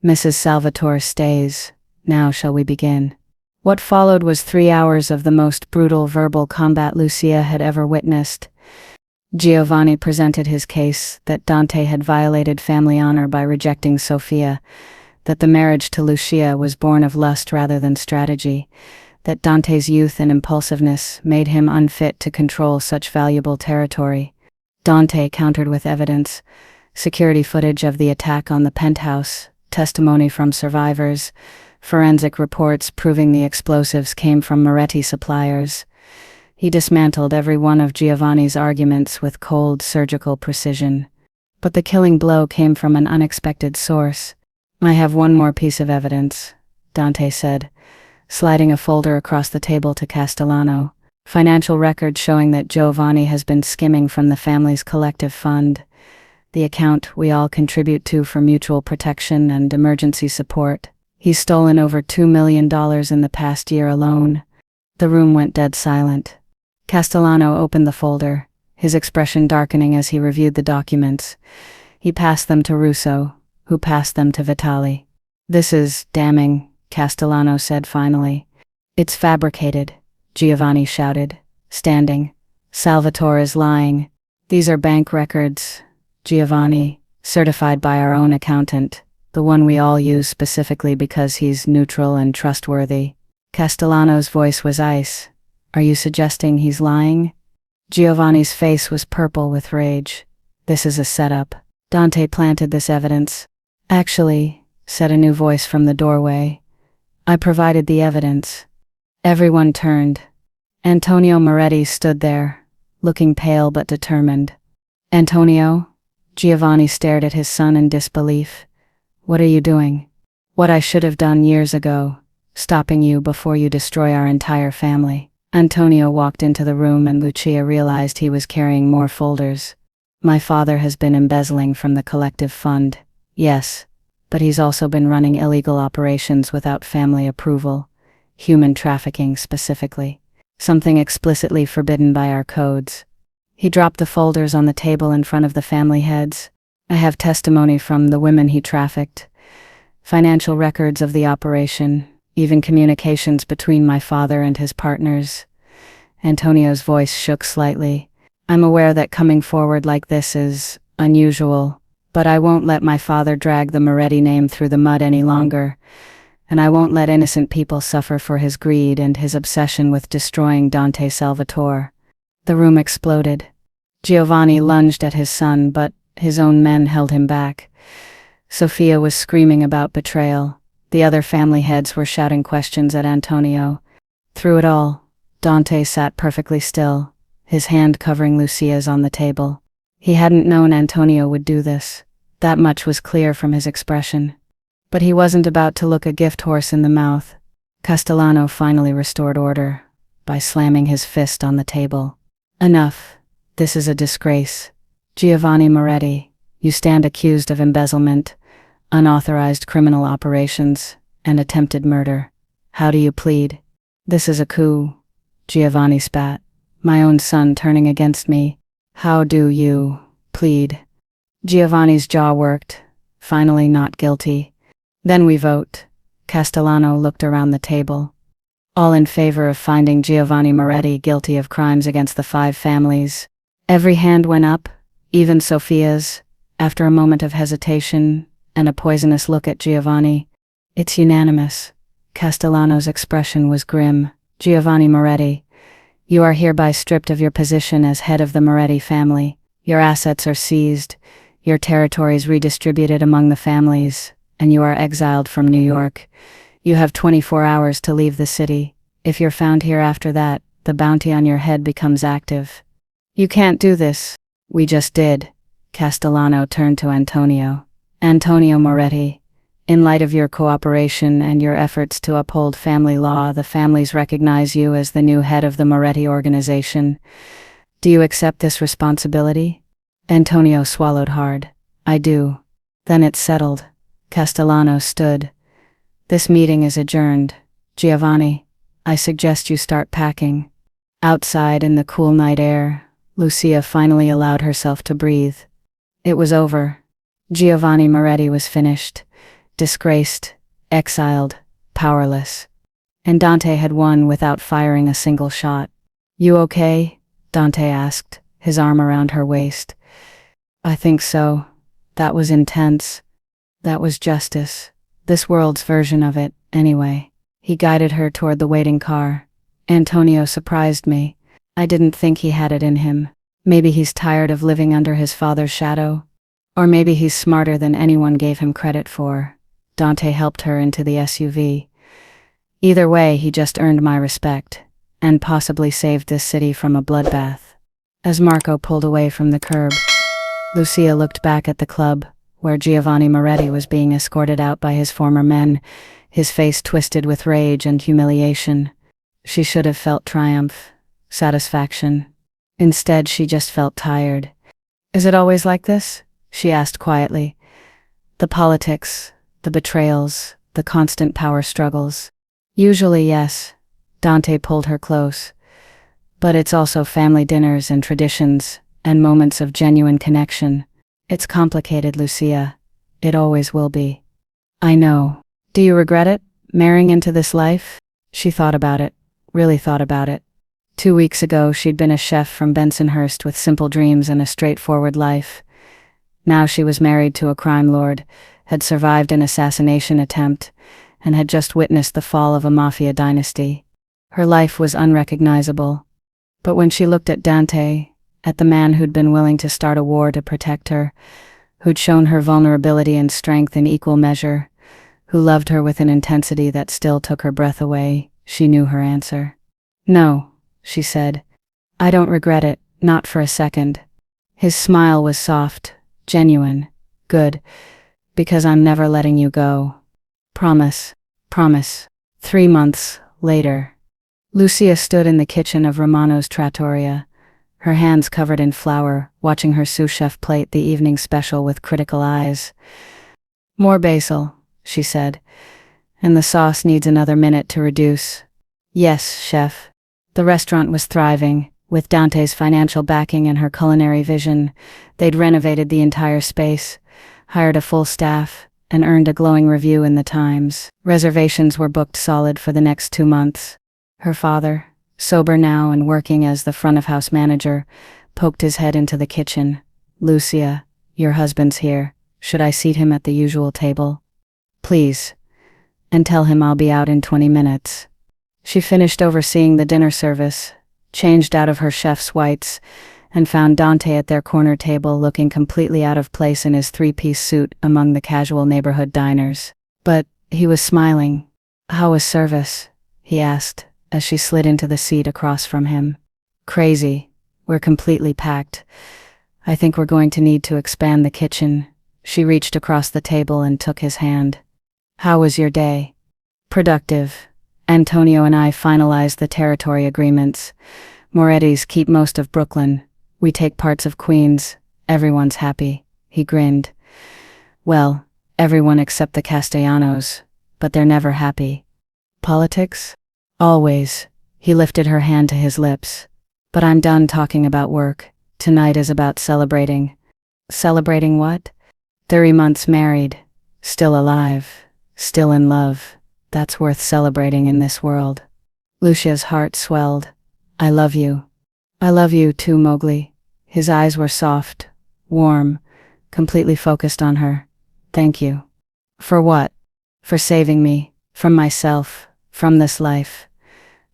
Mrs. Salvatore stays. Now shall we begin? What followed was 3 hours of the most brutal verbal combat Lucia had ever witnessed. Giovanni presented his case that Dante had violated family honor by rejecting Sofia, that the marriage to Lucia was born of lust rather than strategy, that Dante's youth and impulsiveness made him unfit to control such valuable territory. Dante countered with evidence, security footage of the attack on the penthouse, testimony from survivors, forensic reports proving the explosives came from Moretti suppliers. He dismantled every one of Giovanni's arguments with cold, surgical precision. But the killing blow came from an unexpected source. I have one more piece of evidence, Dante said, sliding a folder across the table to Castellano. Financial records showing that Giovanni has been skimming from the family's collective fund, the account we all contribute to for mutual protection and emergency support. He's stolen over $2 million in the past year alone. The room went dead silent. Castellano opened the folder, his expression darkening as he reviewed the documents. He passed them to Russo, who passed them to Vitali. This is damning, Castellano said finally. It's fabricated, Giovanni shouted, standing. Salvatore is lying. These are bank records, Giovanni, certified by our own accountant, the one we all use specifically because he's neutral and trustworthy. Castellano's voice was ice. Are you suggesting he's lying? Giovanni's face was purple with rage. This is a setup. Dante planted this evidence. Actually, said a new voice from the doorway, I provided the evidence. Everyone turned. Antonio Moretti stood there, looking pale but determined. Antonio? Giovanni stared at his son in disbelief. What are you doing? What I should have done years ago, stopping you before you destroy our entire family. Antonio walked into the room and Lucia realized he was carrying more folders. My father has been embezzling from the collective fund, yes, but he's also been running illegal operations without family approval, human trafficking specifically, something explicitly forbidden by our codes. He dropped the folders on the table in front of the family heads. I have testimony from the women he trafficked, financial records of the operation, even communications between my father and his partners. Antonio's voice shook slightly. I'm aware that coming forward like this is unusual, but I won't let my father drag the Moretti name through the mud any longer, and I won't let innocent people suffer for his greed and his obsession with destroying Dante Salvatore. The room exploded. Giovanni lunged at his son, but his own men held him back. Sofia was screaming about betrayal. The other family heads were shouting questions at Antonio. Through it all, Dante sat perfectly still, his hand covering Lucia's on the table. He hadn't known Antonio would do this. That much was clear from his expression. But he wasn't about to look a gift horse in the mouth. Castellano finally restored order by slamming his fist on the table. Enough. This is a disgrace. Giovanni Moretti, you stand accused of embezzlement, unauthorized criminal operations, and attempted murder. How do you plead? This is a coup. Giovanni spat. My own son turning against me. How do you plead? Giovanni's jaw worked. Finally not guilty. Then we vote. Castellano looked around the table. All in favor of finding Giovanni Moretti guilty of crimes against the 5 families. Every hand went up, even Sophia's, after a moment of hesitation and a poisonous look at Giovanni. It's unanimous. Castellano's expression was grim. Giovanni Moretti, you are hereby stripped of your position as head of the Moretti family. Your assets are seized, your territories redistributed among the families, and you are exiled from New York. You have 24 hours to leave the city. If you're found here after that, the bounty on your head becomes active. You can't do this. We just did. Castellano turned to Antonio. Antonio Moretti, in light of your cooperation and your efforts to uphold family law, the families recognize you as the new head of the Moretti organization. Do you accept this responsibility? Antonio swallowed hard. I do. Then it's settled. Castellano stood. This meeting is adjourned. Giovanni, I suggest you start packing. Outside in the cool night air, Lucia finally allowed herself to breathe. It was over. Giovanni Moretti was finished. Disgraced, exiled, powerless. And Dante had won without firing a single shot. You okay? Dante asked, his arm around her waist. I think so. That was intense. That was justice. This world's version of it, anyway. He guided her toward the waiting car. Antonio surprised me. I didn't think he had it in him. Maybe he's tired of living under his father's shadow. Or maybe he's smarter than anyone gave him credit for. Dante helped her into the SUV. Either way, he just earned my respect, and possibly saved this city from a bloodbath. As Marco pulled away from the curb, Lucia looked back at the club, where Giovanni Moretti was being escorted out by his former men, his face twisted with rage and humiliation. She should have felt triumph, satisfaction. Instead, she just felt tired. Is it always like this? She asked quietly. The politics, the betrayals, the constant power struggles. Usually, yes. Dante pulled her close. But it's also family dinners and traditions, and moments of genuine connection. It's complicated, Lucia. It always will be. I know. Do you regret it, marrying into this life? She thought about it, really thought about it. 2 weeks ago, she'd been a chef from Bensonhurst with simple dreams and a straightforward life. Now she was married to a crime lord, had survived an assassination attempt, and had just witnessed the fall of a MAFIA dynasty. Her life was unrecognizable. But when she looked at Dante, at the man who'd been willing to start a war to protect her, who'd shown her vulnerability and strength in equal measure, who loved her with an intensity that still took her breath away, she knew her answer. No, she said. I don't regret it, not for a second. His smile was soft, genuine, good, because I'm never letting you go. Promise, promise. 3 months later. Lucia stood in the kitchen of Romano's trattoria, her hands covered in flour, watching her sous chef plate the evening special with critical eyes. More basil, she said, and the sauce needs another minute to reduce. Yes, chef. The restaurant was thriving. With Dante's financial backing and her culinary vision, they'd renovated the entire space, hired a full staff, and earned a glowing review in the Times. Reservations were booked solid for the next 2 months. Her father, sober now and working as the front-of-house manager, poked his head into the kitchen. Lucia, your husband's here. Should I seat him at the usual table? Please. And tell him I'll be out in 20 minutes. She finished overseeing the dinner service, changed out of her chef's whites, and found Dante at their corner table looking completely out of place in his 3-piece suit among the casual neighborhood diners. But He was smiling. "How was service?" he asked, as she slid into the seat across from him. "Crazy. We're completely packed. I think we're going to need to expand the kitchen." She reached across the table and took his hand. "How was your day?" "Productive. Antonio and I finalized the territory agreements. Moretti's keep most of Brooklyn. We take parts of Queens. Everyone's happy." He grinned. "Well, everyone except the Castellanos, but they're never happy." "Politics?" "Always." He lifted her hand to his lips. "But I'm done talking about work. Tonight is about celebrating." "Celebrating what?" 3 months married. Still alive. Still in love. That's worth celebrating in this world. Lucia's heart swelled. "I love you." "I love you too, Mowgli." His eyes were soft, warm, completely focused on her. "Thank you." "For what?" "For saving me. From myself. From this life.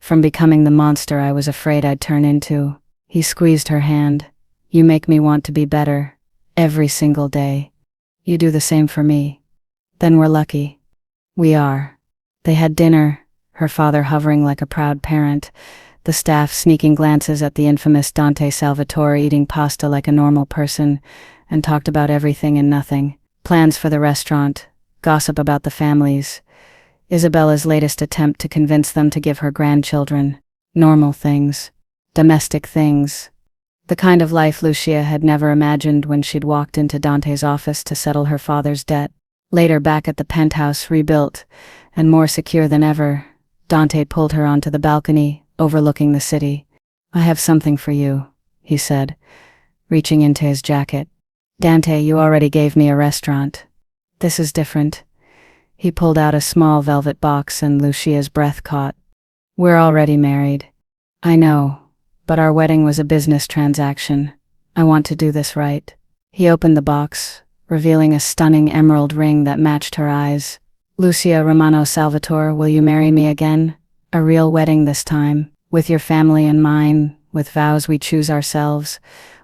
From becoming the monster I was afraid I'd turn into." He squeezed her hand. "You make me want to be better. Every single day. You do the same for me." "Then we're lucky." "We are." They had dinner, her father hovering like a proud parent, the staff sneaking glances at the infamous Dante Salvatore eating pasta like a normal person, and talked about everything and nothing. Plans for the restaurant, gossip about the families, Isabella's latest attempt to convince them to give her grandchildren. Normal things. Domestic things. The kind of life Lucia had never imagined when she'd walked into Dante's office to settle her father's debt. Later, back at the penthouse, rebuilt, and more secure than ever, Dante pulled her onto the balcony, overlooking the city. "I have something for you," he said, reaching into his jacket. "Dante, you already gave me a restaurant. This is different." He pulled out a small velvet box and Lucia's breath caught. "We're already married." "I know, but our wedding was a business transaction. I want to do this right." He opened the box, revealing a stunning emerald ring that matched her eyes. "Lucia Romano Salvatore, will you marry me again? A real wedding this time, with your family and mine, with vows we choose ourselves,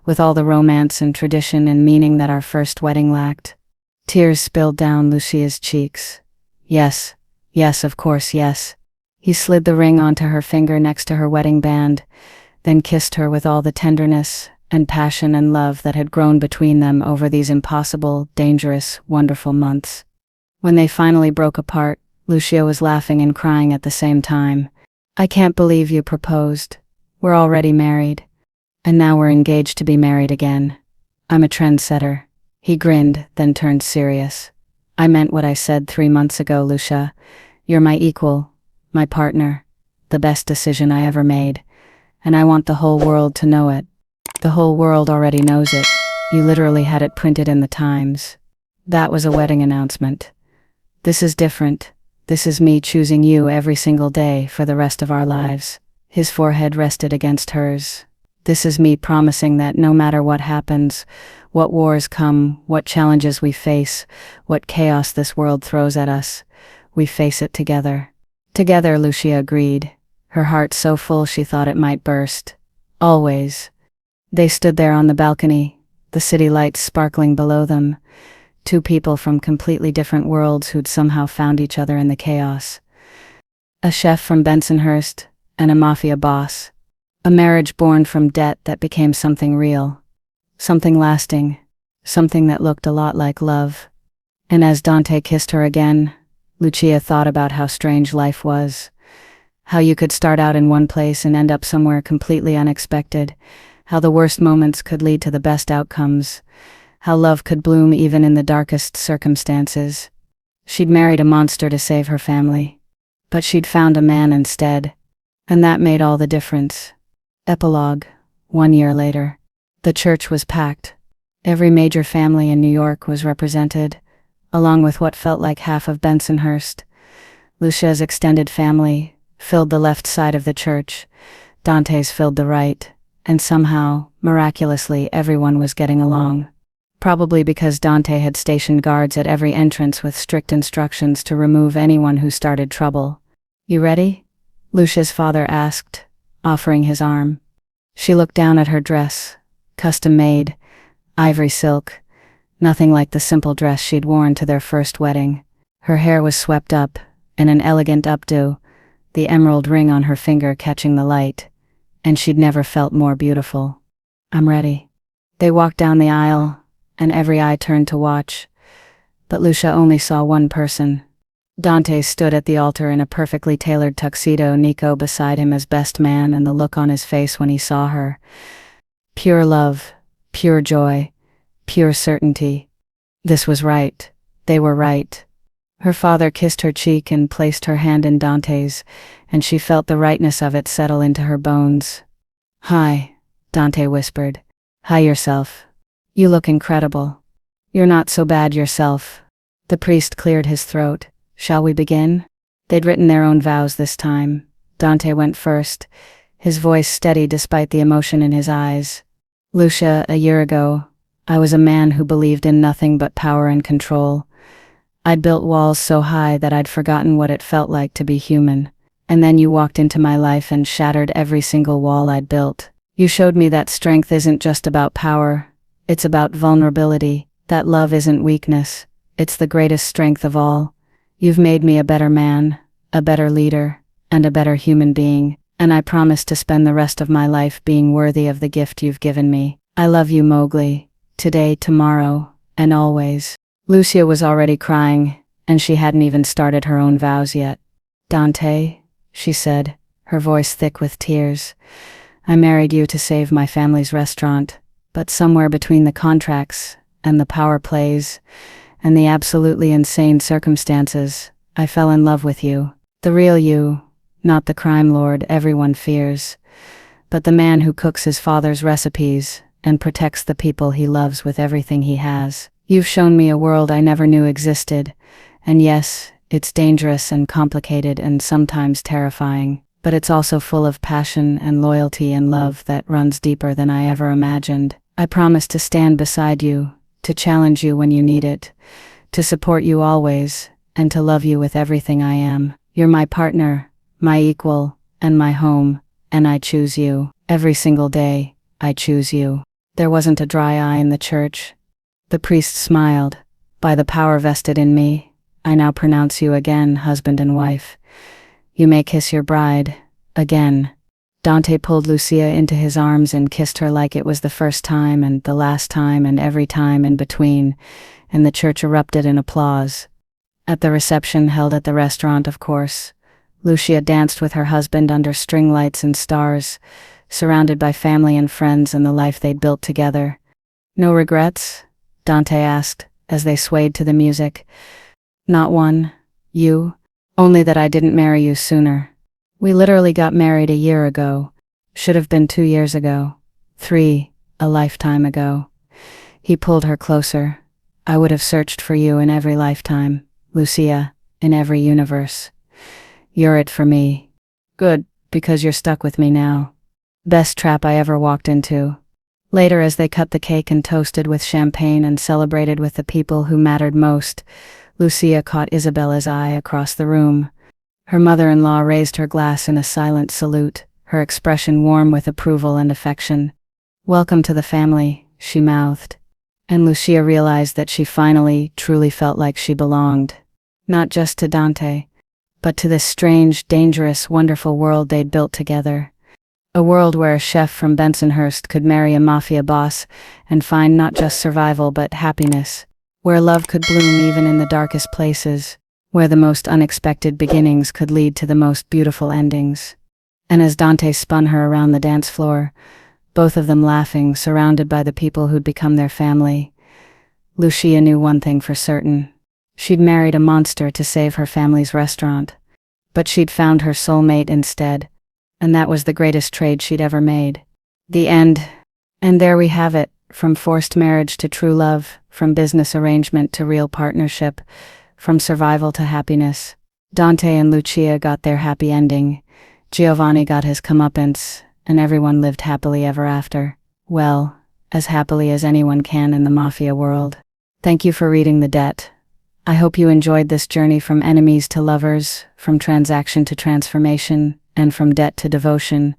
with all the romance and tradition and meaning that our first wedding lacked." Tears spilled down Lucia's cheeks. "Yes, yes, of course, yes." He slid the ring onto her finger next to her wedding band, then kissed her with all the tenderness and passion and love that had grown between them over these impossible, dangerous, wonderful months. When they finally broke apart, Lucia was laughing and crying at the same time. "I can't believe you proposed. We're already married. And now we're engaged to be married again. I'm a trendsetter." He grinned, then turned serious. "I meant what I said 3 months ago, Lucia. You're my equal, my partner, the best decision I ever made. And I want the whole world to know it." "The whole world already knows it. You literally had it printed in the Times." "That was a wedding announcement. This is different. This is me choosing you every single day for the rest of our lives." His forehead rested against hers. "This is me promising that no matter what happens, what wars come, what challenges we face, what chaos this world throws at us, we face it together." "Together," Lucia agreed, her heart so full she thought it might burst. "Always." They stood there on the balcony, the city lights sparkling below them, two people from completely different worlds who'd somehow found each other in the chaos. A chef from Bensonhurst and a mafia boss. A marriage born from debt that became something real. Something lasting. Something that looked a lot like love. And as Dante kissed her again, Lucia thought about how strange life was. How you could start out in one place and end up somewhere completely unexpected. How the worst moments could lead to the best outcomes. How love could bloom even in the darkest circumstances. She'd married a monster to save her family. But she'd found a man instead. And that made all the difference. Epilogue. 1 year later. The church was packed. Every major family in New York was represented, along with what felt like half of Bensonhurst. Lucia's extended family filled the left side of the church. Dante's filled the right. And somehow, miraculously, everyone was getting along. Probably because Dante had stationed guards at every entrance with strict instructions to remove anyone who started trouble. "You ready?" Lucia's father asked, offering his arm. She looked down at her dress, custom-made, ivory silk, nothing like the simple dress she'd worn to their first wedding. Her hair was swept up in an elegant updo, the emerald ring on her finger catching the light, and she'd never felt more beautiful. "I'm ready." They walked down the aisle, and every eye turned to watch. But Lucia only saw one person. Dante stood at the altar in a perfectly tailored tuxedo, Nico beside him as best man, and the look on his face when he saw her. Pure love, pure joy, pure certainty. This was right. They were right. Her father kissed her cheek and placed her hand in Dante's, and she felt the rightness of it settle into her bones. "Hi," Dante whispered. "Hi yourself. You look incredible. You're not so bad yourself." The priest cleared his throat. "Shall we begin?" They'd written their own vows this time. Dante went first, his voice steady despite the emotion in his eyes. "Lucia, a year ago, I was a man who believed in nothing but power and control. I'd built walls so high that I'd forgotten what it felt like to be human. And then you walked into my life and shattered every single wall I'd built. You showed me that strength isn't just about power, it's about vulnerability, that love isn't weakness, it's the greatest strength of all. You've made me a better man, a better leader, and a better human being, and I promise to spend the rest of my life being worthy of the gift you've given me. I love you, Mowgli, today, tomorrow, and always." Lucia was already crying, and she hadn't even started her own vows yet. "Dante," she said, her voice thick with tears, "I married you to save my family's restaurant, but somewhere between the contracts and the power plays and the absolutely insane circumstances, I fell in love with you. The real you, not the crime lord everyone fears, but the man who cooks his father's recipes and protects the people he loves with everything he has. You've shown me a world I never knew existed, and yes, it's dangerous and complicated and sometimes terrifying, but it's also full of passion and loyalty and love that runs deeper than I ever imagined. I promise to stand beside you, to challenge you when you need it, to support you always, and to love you with everything I am. You're my partner, my equal, and my home, and I choose you. Every single day, I choose you." There wasn't a dry eye in the church. The priest smiled. "By the power vested in me, I now pronounce you again husband and wife. You may kiss your bride, again." Dante pulled Lucia into his arms and kissed her like it was the first time and the last time and every time in between, and the church erupted in applause. At the reception held at the restaurant, of course, Lucia danced with her husband under string lights and stars, surrounded by family and friends and the life they'd built together. "No regrets?" Dante asked, as they swayed to the music. "Not one. You? Only that I didn't marry you sooner. We literally got married a year ago. Should have been 2 years ago. 3, a lifetime ago." He pulled her closer. "I would have searched for you in every lifetime, Lucia, in every universe. You're it for me. Good, because you're stuck with me now. Best trap I ever walked into." Later, as they cut the cake and toasted with champagne and celebrated with the people who mattered most, Lucia caught Isabella's eye across the room. Her mother-in-law raised her glass in a silent salute, her expression warm with approval and affection. "Welcome to the family," she mouthed. And Lucia realized that she finally, truly felt like she belonged. Not just to Dante, but to this strange, dangerous, wonderful world they'd built together. A world where a chef from Bensonhurst could marry a mafia boss and find not just survival but happiness. Where love could bloom even in the darkest places. Where the most unexpected beginnings could lead to the most beautiful endings. And as Dante spun her around the dance floor, both of them laughing, surrounded by the people who'd become their family, Lucia knew one thing for certain. She'd married a monster to save her family's restaurant. But she'd found her soulmate instead. And that was the greatest trade she'd ever made. The end. And there we have it, from forced marriage to true love, from business arrangement to real partnership, from survival to happiness. Dante and Lucia got their happy ending, Giovanni got his comeuppance, and everyone lived happily ever after. Well, as happily as anyone can in the mafia world. Thank you for reading The Debt. I hope you enjoyed this journey from enemies to lovers, from transaction to transformation, and from debt to devotion.